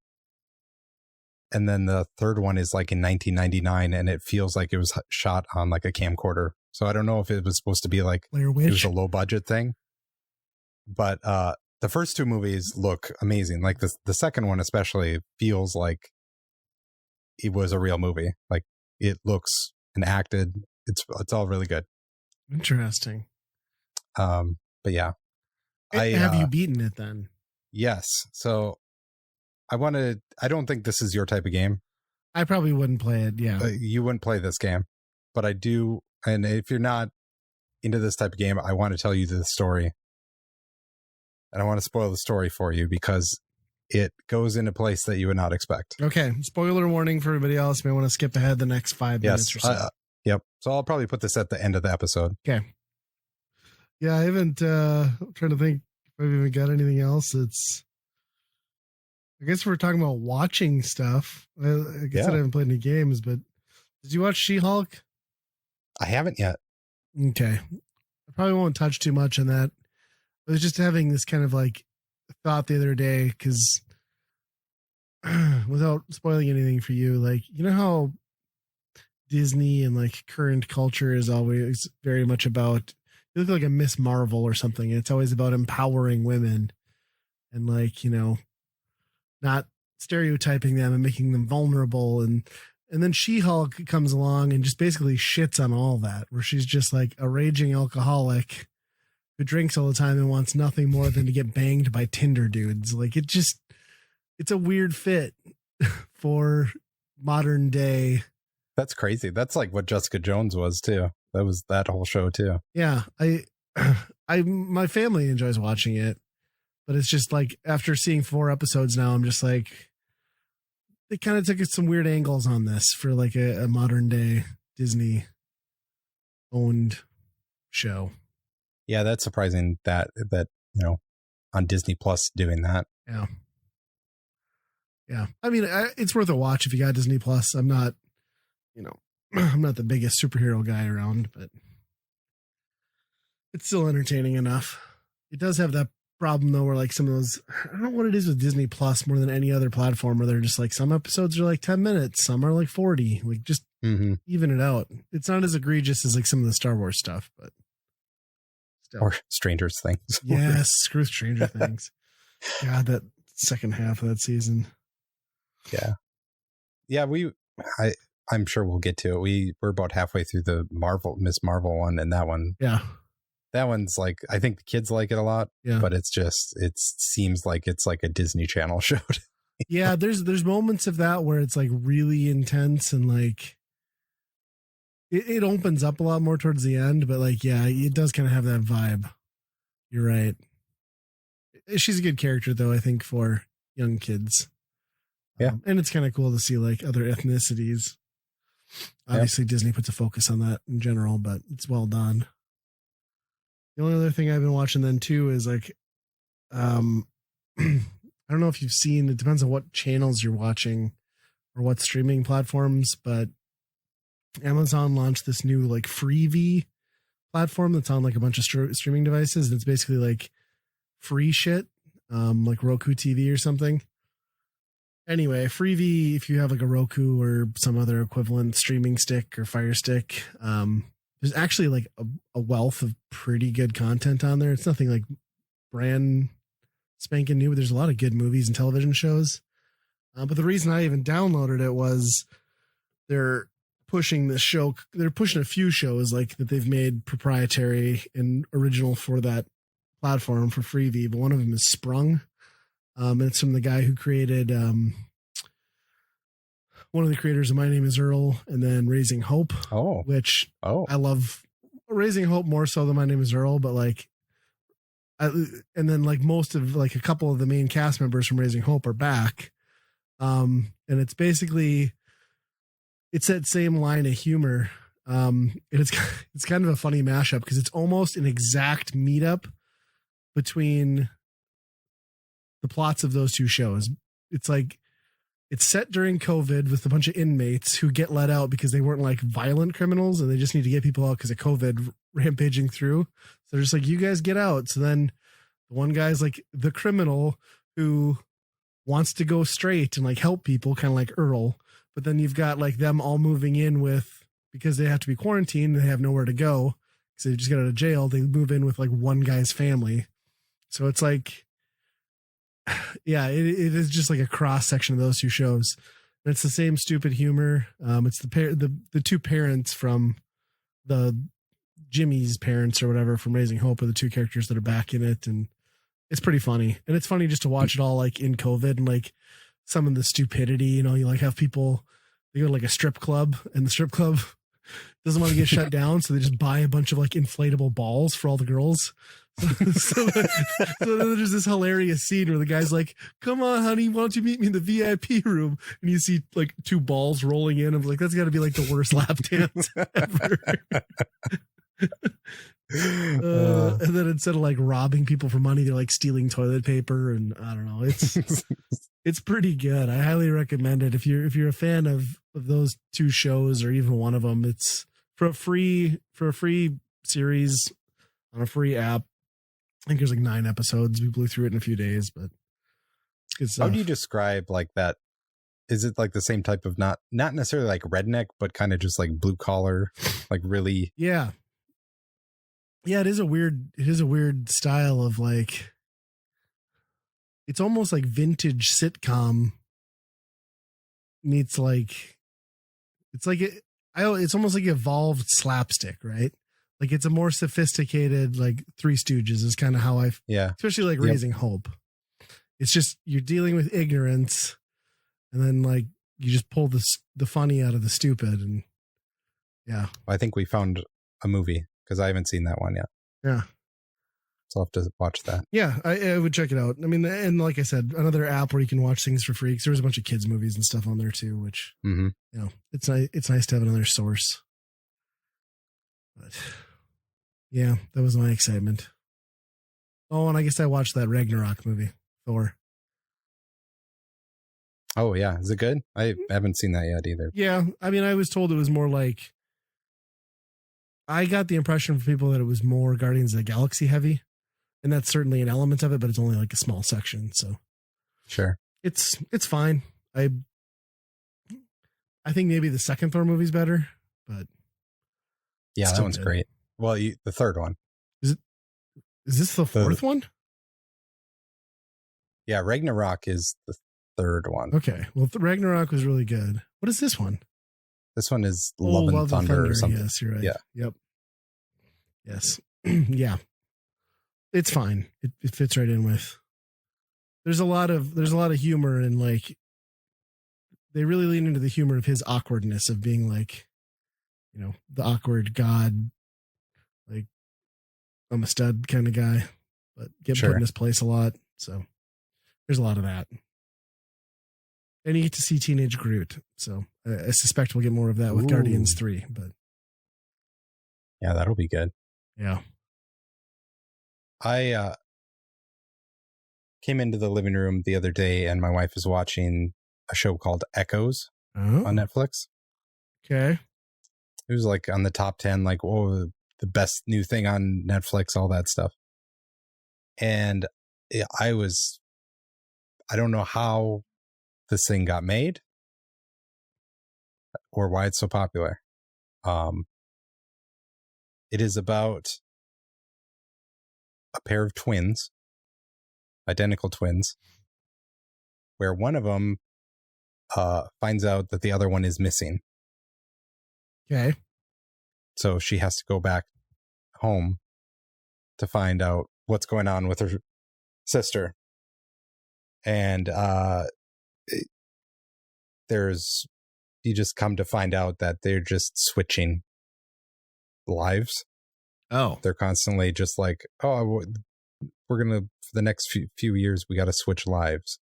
And then the third one is like in 1999, and it feels like it was shot on like a camcorder. So I don't know if it was supposed to be like it was a low budget thing, but the first 2 movies look amazing. Like the second one especially feels like it was a real movie. Like it looks and acted. It's all really good. Interesting. But yeah, have you beaten it then? Yes. So I don't think this is your type of game. I probably wouldn't play it. Yeah. You wouldn't play this game, but I do. And if you're not into this type of game, I want to tell you the story. And I want to spoil the story for you because it goes in a place that you would not expect. Okay. Spoiler warning for everybody else. You may want to skip ahead the next 5 minutes or so. Yep. So I'll probably put this at the end of the episode. Okay. Yeah, I haven't, I'm trying to think if I've even got anything else. I guess we're talking about watching stuff. I guess I haven't played any games, but did you watch She-Hulk? I haven't yet. Okay. I probably won't touch too much on that. I was just having this kind of like thought the other day, because without spoiling anything for you, like, you know how Disney and like current culture is always very much about, you look like a Miss Marvel or something. It's always about empowering women and like, you know, not stereotyping them and making them vulnerable. And then She-Hulk comes along and just basically shits on all that, where she's just like a raging alcoholic who drinks all the time and wants nothing more than to get banged by Tinder dudes. Like it's a weird fit for modern day. That's crazy. That's like what Jessica Jones was too. That was that whole show too. Yeah. My family enjoys watching it, but it's just like after seeing 4 episodes now, I'm just like, they kind of took some weird angles on this for like a modern day Disney owned show. Yeah, that's surprising that you know, on Disney Plus doing that. Yeah. Yeah. I mean, it's worth a watch if you got Disney Plus. I'm not, you know, I'm not the biggest superhero guy around, but it's still entertaining enough. It does have that problem though, where like some of those, I don't know what it is with Disney Plus more than any other platform, where they're just like, some episodes are like 10 minutes, some are like 40, like just even it out. It's not as egregious as like some of the Star Wars stuff, but still. Or Stranger Things. Yes, screw Stranger Things. God, that second half of that season. Yeah, I'm sure we'll get to it. We're about halfway through the Miss Marvel one, and that one. Yeah. That one's like, I think the kids like it a lot, but it seems like it's like a Disney Channel show. Yeah, there's moments of that where it's like really intense and like it opens up a lot more towards the end, but like, yeah, it does kind of have that vibe. You're right. She's a good character though, I think, for young kids. Yeah. And it's kind of cool to see like other ethnicities. Obviously Disney puts a focus on that in general, but it's well done. The only other thing I've been watching then too is like, I don't know if you've seen, it depends on what channels you're watching or what streaming platforms, but Amazon launched this new like Freevee platform that's on like a bunch of streaming devices. And it's basically like free shit, like Roku TV or something. Anyway, Freevee, if you have like a Roku or some other equivalent streaming stick or Fire Stick, there's actually like a wealth of pretty good content on there. It's nothing like brand spanking new, but there's a lot of good movies and television shows. But the reason I even downloaded it was they're pushing this show. They're pushing a few shows like that they've made proprietary and original for that platform for freebie. But one of them is Sprung. And it's from the guy who created one of the creators of My Name is Earl and then Raising Hope. Which I love. Raising Hope more so than My Name is Earl, but like, and then like most of like a couple of the main cast members from Raising Hope are back. And it's basically, it's that same line of humor. And it's kind of a funny mashup because it's almost an exact meetup between the plots of those two shows. It's like, it's set during COVID with a bunch of inmates who get let out because they weren't like violent criminals and they just need to get people out because of COVID rampaging through. So they're just like, you guys get out. So then the one guy's like the criminal who wants to go straight and like help people, kind of like Earl. But then you've got like them all moving in with, because they have to be quarantined and they have nowhere to go because they just got out of jail. They move in with like one guy's family. So it's like, yeah, it is just like a cross section of those two shows. And it's the same stupid humor. It's the two parents from the Jimmy's parents or whatever from Raising Hope are the two characters that are back in it, and it's pretty funny. And it's funny just to watch it all like in COVID and like some of the stupidity. You know, you like have people, they go to like a strip club and the strip club doesn't want to get shut down, so they just buy a bunch of like inflatable balls for all the girls. So then there's this hilarious scene where the guy's like, come on, honey, why don't you meet me in the VIP room? And you see like two balls rolling in. I'm like, that's got to be like the worst lap dance ever. And then instead of like robbing people for money, they're like stealing toilet paper. And I don't know. It's pretty good. I highly recommend it. If you're a fan of those two shows or even one of them, it's for a free series on a free app. I think there's like 9 episodes. We blew through it in a few days, but it's good stuff. How do you describe like that? Is it like the same type of not necessarily like redneck, but kind of just like blue collar, like really? Yeah. Yeah, it is a weird style of like, it's almost like vintage sitcom meets like, it's like it's almost like evolved slapstick, right? Like it's a more sophisticated, like Three Stooges is kind of how especially like Raising Hope. It's just, you're dealing with ignorance and then like you just pull the funny out of the stupid. And yeah. I think we found a movie because I haven't seen that one yet. Yeah. So I'll have to watch that. Yeah, I would check it out. I mean, and like I said, another app where you can watch things for free. Because there was a bunch of kids movies and stuff on there too, which, you know, it's nice to have another source. But yeah, that was my excitement. Oh, and I guess I watched that Ragnarok movie, Thor. Oh yeah, is it good? I haven't seen that yet either. Yeah, I mean, I was told it was more like, I got the impression from people that it was more Guardians of the Galaxy heavy, and that's certainly an element of it, but it's only like a small section. So sure, it's fine. I think maybe the second Thor movie's better, but yeah, that one's great. Well, the third one. Is this the fourth one? Yeah, Ragnarok is the third one. Okay, well, Ragnarok was really good. What is this one? This one is Love and Thunder or something. Yes, you're right. Yeah. Yep. Yes. Yeah. It's fine. It fits right in with. There's a lot of humor and like they really lean into the humor of his awkwardness of being like, you know, the awkward god, like I'm a stud kind of guy, but get put in his place a lot. So there's a lot of that. And you get to see Teenage Groot. So I suspect we'll get more of that with Guardians 3, but yeah, that'll be good. Yeah. I came into the living room the other day and my wife is watching a show called Echoes on Netflix. Okay. It was like on the top 10, like, the best new thing on Netflix, all that stuff. And I don't know how this thing got made or why it's so popular. It is about a pair of twins, identical twins, where one of them finds out that the other one is missing. Okay. So she has to go back home to find out what's going on with her sister. And you just come to find out that they're just switching lives. Oh. They're constantly just like, oh, we're going to, for the next few years, we got to switch lives.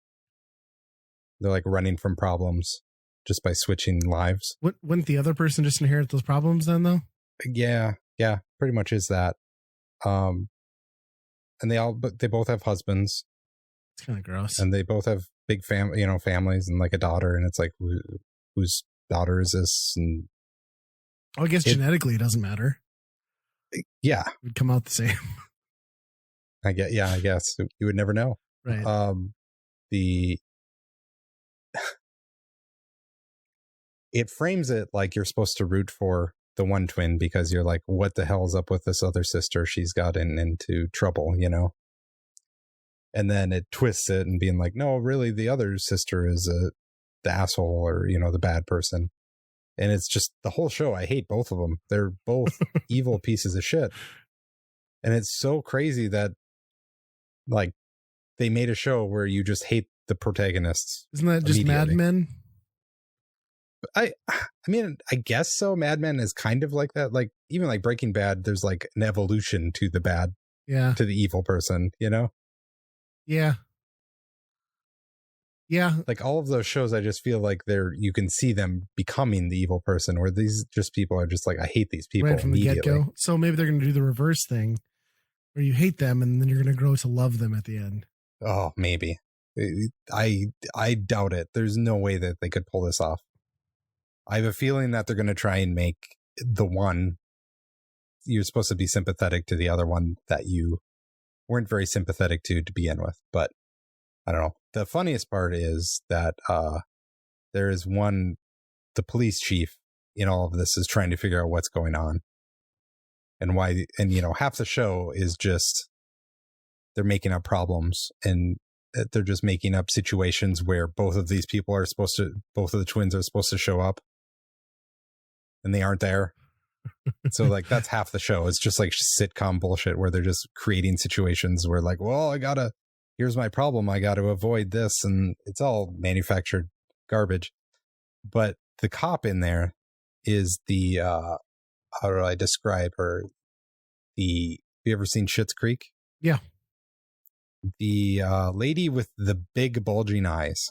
They're like running from problems just by switching lives. Wouldn't the other person just inherit those problems then, though? Yeah, pretty much is that. And they both have husbands. It's kind of gross. And they both have big families and like a daughter. And it's like, whose daughter is this? And I guess genetically it doesn't matter. Yeah, it would come out the same. I guess you would never know. Right. It frames it like you're supposed to root for the one twin because you're like, what the hell's up with this other sister? She's gotten into trouble, And then it twists it and being like, no, really, the other sister is the asshole or, the bad person. And it's just the whole show. I hate both of them. They're both evil pieces of shit. And it's so crazy that like they made a show where you just hate the protagonists. Isn't that just Mad Men? I mean, I guess so. Mad Men is kind of like that. Like even like Breaking Bad, there's like an evolution to the bad, to the evil person, Yeah. Yeah. Like all of those shows, I just feel like you can see them becoming the evil person, where these just people are just like, I hate these people right from the get-go. So maybe they're going to do the reverse thing where you hate them and then you're going to grow to love them at the end. Oh, maybe. I doubt it. There's no way that they could pull this off. I have a feeling that they're going to try and make the one you're supposed to be sympathetic to the other one that you weren't very sympathetic to begin with. But I don't know. The funniest part is that there is the police chief in all of this is trying to figure out what's going on and why. And, half the show is just they're making up problems and they're just making up situations where both of the twins are supposed to show up and they aren't there. So like that's half the show. It's just like sitcom bullshit where they're just creating situations where like, well, here's my problem. I got to avoid this. And it's all manufactured garbage. But the cop in there is the, how do I describe her? Have you ever seen Schitt's Creek? Yeah. The lady with the big bulging eyes.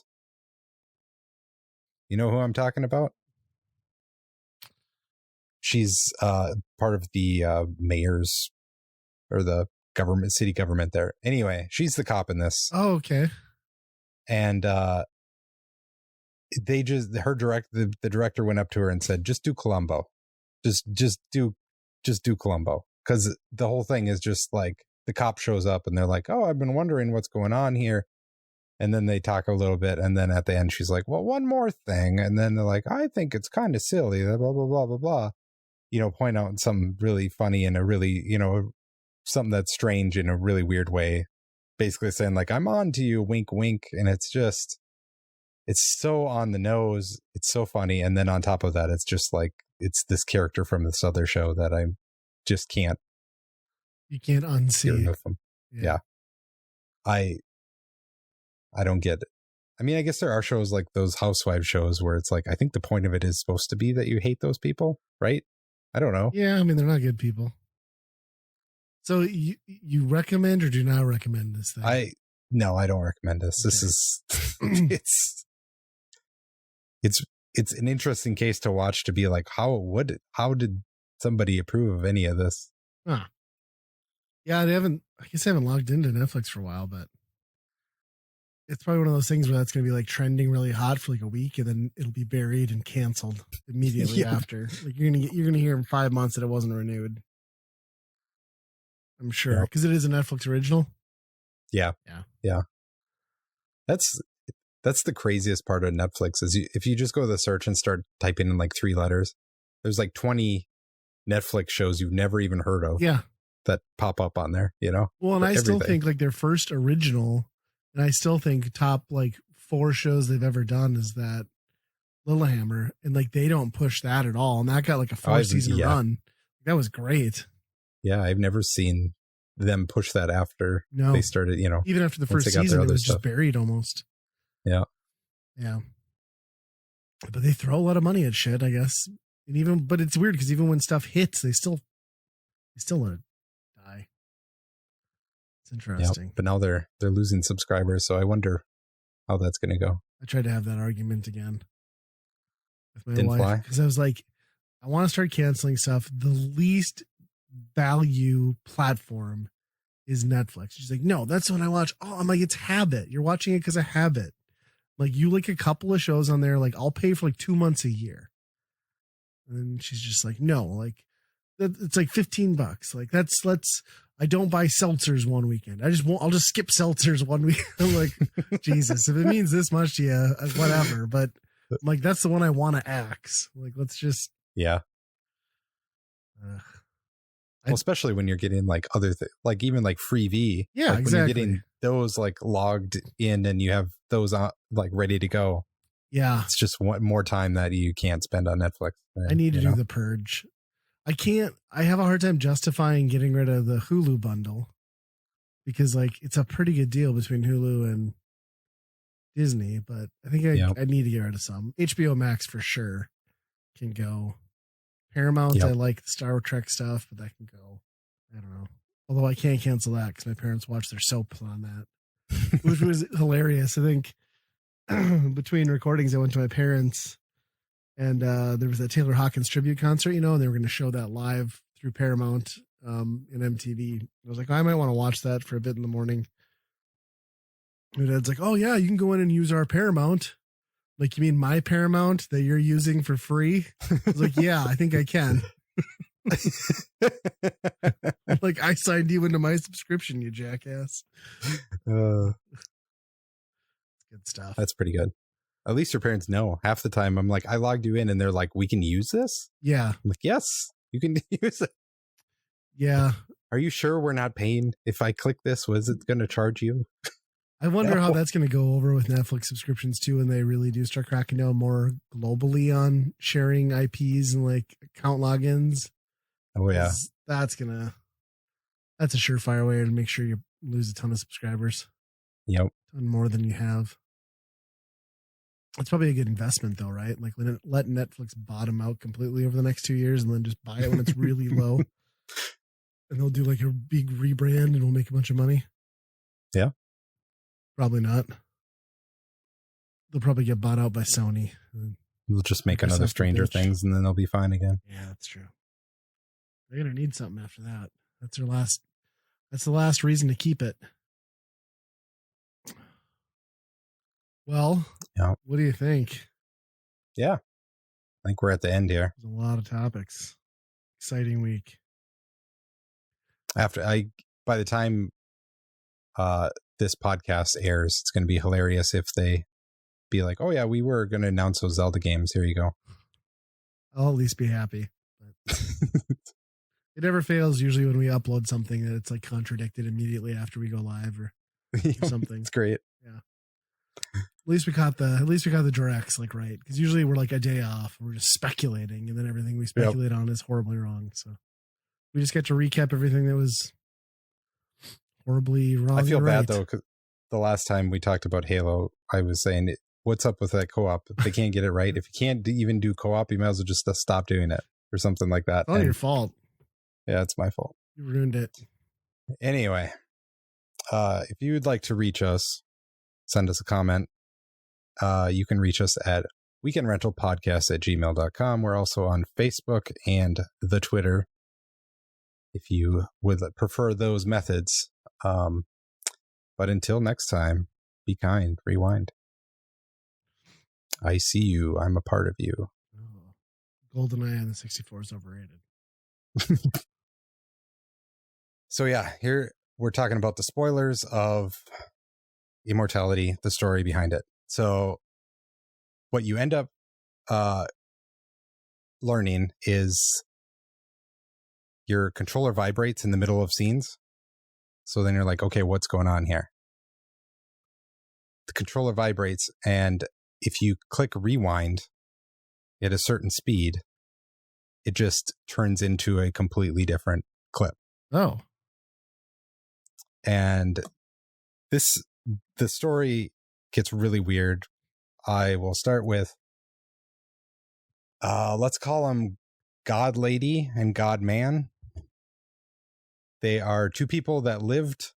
You know who I'm talking about? She's part of the mayor's or the city government there. Anyway, she's the cop in this. Oh, okay. And the director went up to her and said, just do Columbo. Just do Columbo. Because the whole thing is just like the cop shows up and they're like, oh, I've been wondering what's going on here. And then they talk a little bit. And then at the end, she's like, well, one more thing. And then they're like, I think it's kind of silly, blah, blah, blah, blah, blah. Point out something really funny and a really, something that's strange in a really weird way. Basically saying like, I'm on to you, wink, wink. And it's so on the nose. It's so funny. And then on top of that, it's just like, it's this character from this other show that I just can't. You can't unsee. Yeah. I don't get it. I mean, I guess there are shows like those housewife shows where it's like, I think the point of it is supposed to be that you hate those people, right? I don't know. Yeah, I mean, they're not good people. So you recommend or do not recommend this thing? No, I don't recommend this. Okay. This is it's an interesting case to watch to be like, how did somebody approve of any of this? Huh. Yeah, I guess I haven't logged into Netflix for a while, but it's probably one of those things where that's going to be like trending really hot for like a week and then it'll be buried and canceled immediately after. Like you're going to hear in 5 months that it wasn't renewed. I'm sure because it is a Netflix original. Yeah. That's the craziest part of Netflix is if you just go to the search and start typing in like 3 letters, there's like 20 Netflix shows you've never even heard of Yeah. that pop up on there, you know? Well, and I Everything. still think like their first original, and I still think top like 4 shows they've ever done is that Lilyhammer, and like they don't push that at all, and that got like a 4-season run. That was great. Yeah, I've never seen them push that after they started, you know. Even after the first season, it was just buried almost. Yeah. Yeah. But they throw a lot of money at shit, I guess. And but it's weird because even when stuff hits, they still let it die. It's interesting. Yep. But now they're losing subscribers, so I wonder how that's going to go. I tried to have that argument again with my Didn't wife because I was like, I want to start canceling stuff. The least value platform is Netflix. She's like, no, that's what I watch. Oh, I'm like, it's habit. You're watching it because of habit. Like you like a couple of shows on there. Like I'll pay for like 2 months a year. And she's just like, no, like it's like $15. Like I don't buy seltzers one weekend. I'll just skip seltzers one week. I'm like, Jesus, if it means this much to you, whatever. But I'm like, that's the one I want to axe. Like, let's just. Yeah. Well, especially when you're getting like other things, like even like Freevee. Yeah, like exactly. When you're getting those like logged in and you have those on, like ready to go. Yeah. It's just one more time that you can't spend on Netflix. Right? I need to do the purge. I have a hard time justifying getting rid of the Hulu bundle because like it's a pretty good deal between Hulu and Disney, but I think I need to get rid of some. HBO Max for sure can go. Paramount, I like the Star Trek stuff, but that can go. I don't know. Although I can't cancel that because my parents watch their soaps on that, which was hilarious. I think between recordings, I went to my parents and there was a Taylor Hawkins tribute concert, you know, and they were going to show that live through Paramount in MTV. I was like, I might want to watch that for a bit in the morning. My dad's like, oh, yeah, you can go in and use our Paramount. Like, you mean my Paramount that you're using for free? I was like, yeah, I think I can. Like, I signed you into my subscription, you jackass. Good stuff. That's pretty good. At least your parents know. Half the time, I'm like, I logged you in, and they're like, we can use this? Yeah. I'm like, yes, you can use it. Yeah. Are you sure we're not paying? If I click this, was it going to charge you? I wonder how that's going to go over with Netflix subscriptions too, when they really do start cracking down more globally on sharing IPs and like account logins. Oh yeah, that's a surefire way to make sure you lose a ton of subscribers. Yep, a ton more than you have. It's probably a good investment though, right? Like let Netflix bottom out completely over the next 2 years, and then just buy it when it's really low, and they'll do like a big rebrand and we'll make a bunch of money. Yeah. Probably not. They'll probably get bought out by Sony. We'll just make another Stranger Things and then they'll be fine again. Yeah, that's true. They're going to need something after that. That's the last reason to keep it. Well, What do you think? Yeah. I think we're at the end here. There's a lot of topics. Exciting week. By the time this podcast airs, it's going to be hilarious if they be like, oh yeah, we were going to announce those Zelda games. Here you go. I'll at least be happy. But it never fails usually when we upload something that it's like contradicted immediately after we go live or something. It's great. Yeah. At least we caught the directs like right, because usually we're like a day off. We're just speculating, and then everything we speculate on is horribly wrong. So we just get to recap everything that was horribly wrong. I feel bad though, because the last time we talked about Halo, I was saying, what's up with that co-op? If they can't get it right, if you can't even do co-op, you might as well just stop doing it or something like that. It's not your fault. Yeah, it's my fault. You ruined it. Anyway, if you would like to reach us, send us a comment. You can reach us at weekendrentalpodcast@gmail.com. We're also on Facebook and the Twitter, if you would prefer those methods. But until next time, be kind, rewind. I see you. I'm a part of you. Oh, GoldenEye on the 64 is overrated. So yeah, here we're talking about the spoilers of Immortality, the story behind it. So what you end up learning is your controller vibrates in the middle of scenes. So then you're like, okay, what's going on here? The controller vibrates, and if you click rewind at a certain speed, it just turns into a completely different clip. Oh. And the story gets really weird. I will start with, let's call them God Lady and God Man. They are two people that lived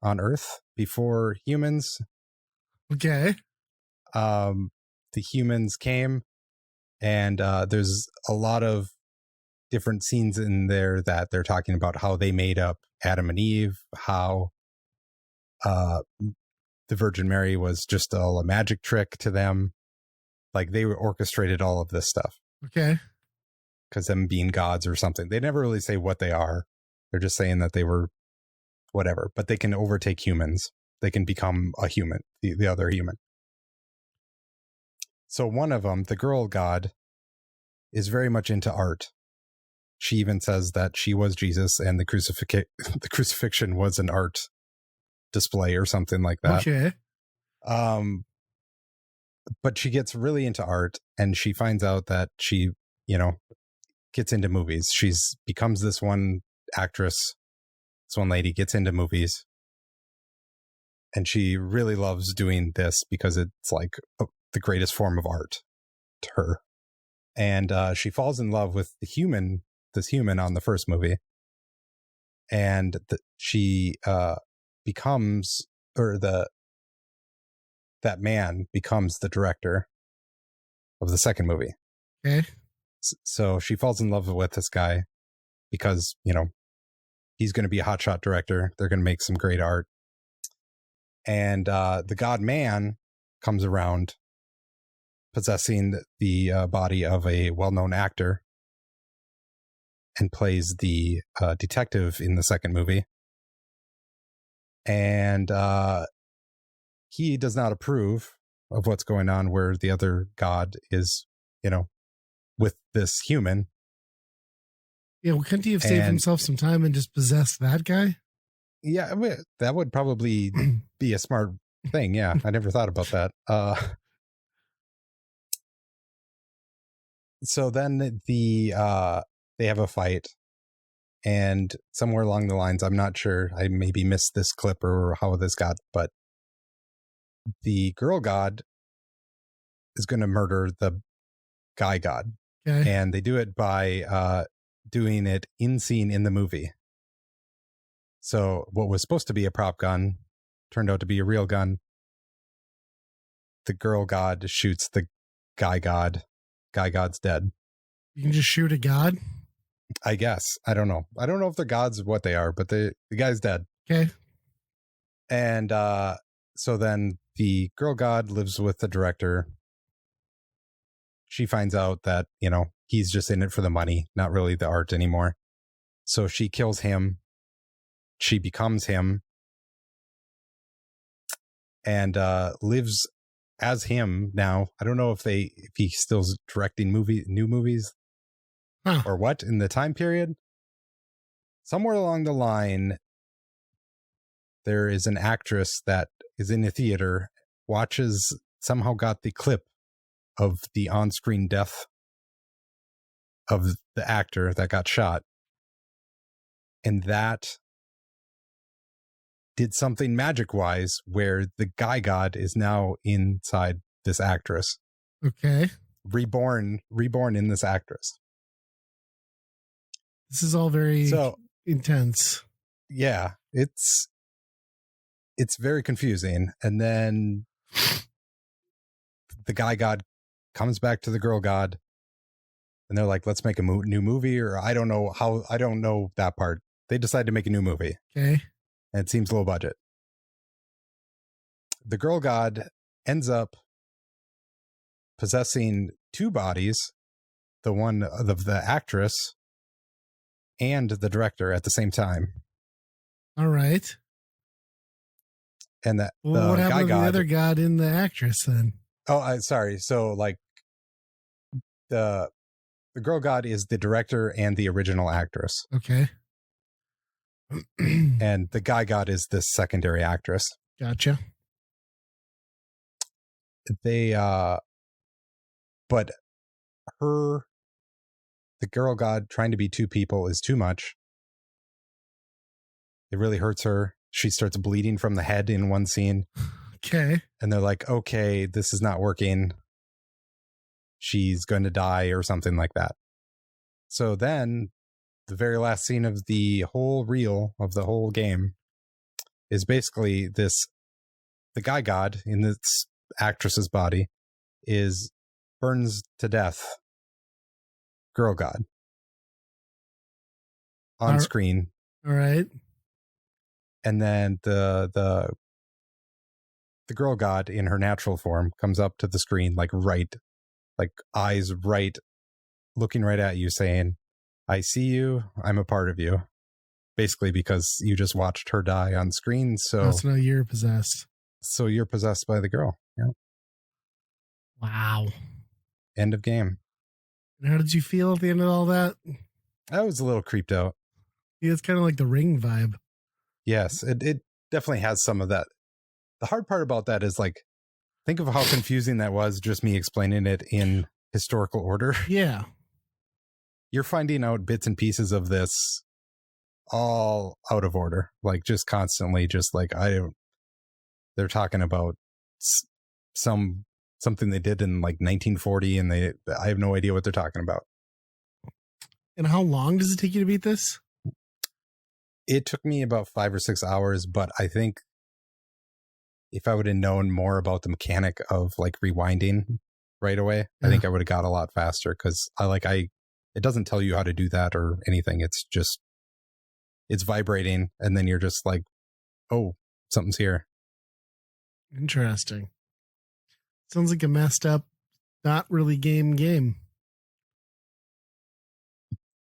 on Earth before humans. Okay. The humans came, and there's a lot of different scenes in there that they're talking about how they made up Adam and Eve, how the Virgin Mary was just all a magic trick to them. Like they orchestrated all of this stuff. Okay. Because them being gods or something. They never really say what they are. They're just saying that they were whatever, but they can overtake humans. They can become a human, the other human. So one of them, the girl god, is very much into art. She even says that she was Jesus and the crucifixion was an art display or something like that. Okay. But she gets really into art, and she finds out that she, gets into movies. She's becomes this one actress. This one lady gets into movies, and she really loves doing this because it's like the greatest form of art to her. And she falls in love with this human on the first movie, and she becomes, or that man becomes the director of the second movie. Okay. So she falls in love with this guy because, he's going to be a hotshot director. They're going to make some great art. And the God Man comes around possessing the body of a well-known actor and plays the detective in the second movie. And he does not approve of what's going on where the other god is, with this human. Yeah, well, couldn't he have saved himself some time and just possessed that guy? Yeah, I mean, that would probably be a smart thing. Yeah, I never thought about that. So then they have a fight, and somewhere along the lines, I'm not sure, I maybe missed this clip or how this got, but the girl god is going to murder the guy god. Okay. And they do it by doing it in scene in the movie. So what was supposed to be a prop gun turned out to be a real gun. The girl god shoots the guy god. Guy god's dead. You can just shoot a god? I guess. I don't know. I don't know if they're gods, what they are, but the guy's dead. Okay. And so then the girl god lives with the director. She finds out that, he's just in it for the money, not really the art anymore. So she kills him. She becomes him and lives as him now. I don't know if he's still directing new movies or what in the time period. Somewhere along the line, there is an actress that is in a theater, somehow got the clip of the on-screen death of the actor that got shot. And that did something magic-wise where the guy god is now inside this actress. Okay. Reborn in this actress. This is all very intense. Yeah, it's very confusing. And then the guy god comes back to the girl god, and they're like, let's make a new movie, or I don't know that part. They decide to make a new movie. Okay. And it seems low budget. The girl god ends up possessing two bodies, the one of the actress and the director at the same time. All right. And that what happened to the other god in the actress then? Oh, sorry. So like the the girl god is the director and the original actress, Okay. and the guy god is this secondary actress. Gotcha. They but the girl god trying to be two people is too much. It really hurts her. She starts bleeding from the head in one scene. Okay. And they're like, okay, this is not working. She's going to die or something like that. So then the very last scene of the whole reel of the whole game is basically the guy god in this actress's body burns to death girl god on screen. All right. And then the girl god in her natural form comes up to the screen, like eyes right, looking right at you, saying, I see you, I'm a part of you. Basically because you just watched her die on screen. So now you're possessed. So you're possessed by the girl. Yeah. Wow. End of game. And how did you feel at the end of all that? I was a little creeped out. Yeah, it's kind of like the Ring vibe. Yes, it definitely has some of that. The hard part about that is, like, think of how confusing that was, just me explaining it in historical order. Yeah. You're finding out bits and pieces of this all out of order, like just constantly, just like, they're talking about something they did in like 1940 and I have no idea what they're talking about. And how long does it take you to beat this? It took me about 5 or 6 hours, but I think if I would have known more about the mechanic of like rewinding right away, I think I would have got a lot faster, because it doesn't tell you how to do that or anything. It's just, it's vibrating and then you're just like, oh, something's here. Interesting. Sounds like a messed up, not really game.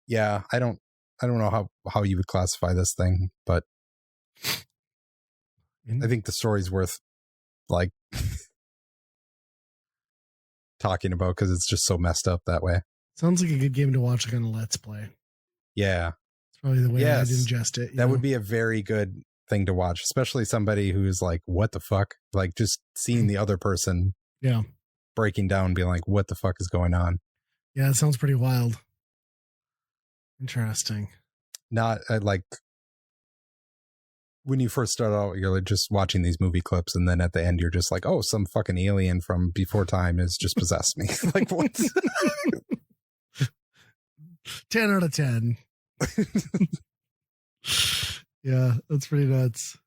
Yeah, I don't know how you would classify this thing, but I think the story's worth like talking about because it's just so messed up that way. Sounds like a good game to watch like on a Let's Play. Yeah. It's probably the way I'd ingest it. That would be a very good thing to watch, especially somebody who's like, what the fuck? Like, just seeing the other person breaking down, being like, what the fuck is going on? Yeah, it sounds pretty wild. Interesting. Not like when you first start out, you're like just watching these movie clips, and then at the end, you're just like, oh, some fucking alien from before time has just possessed me. Like, what? 10 out of 10. Yeah, that's pretty nuts.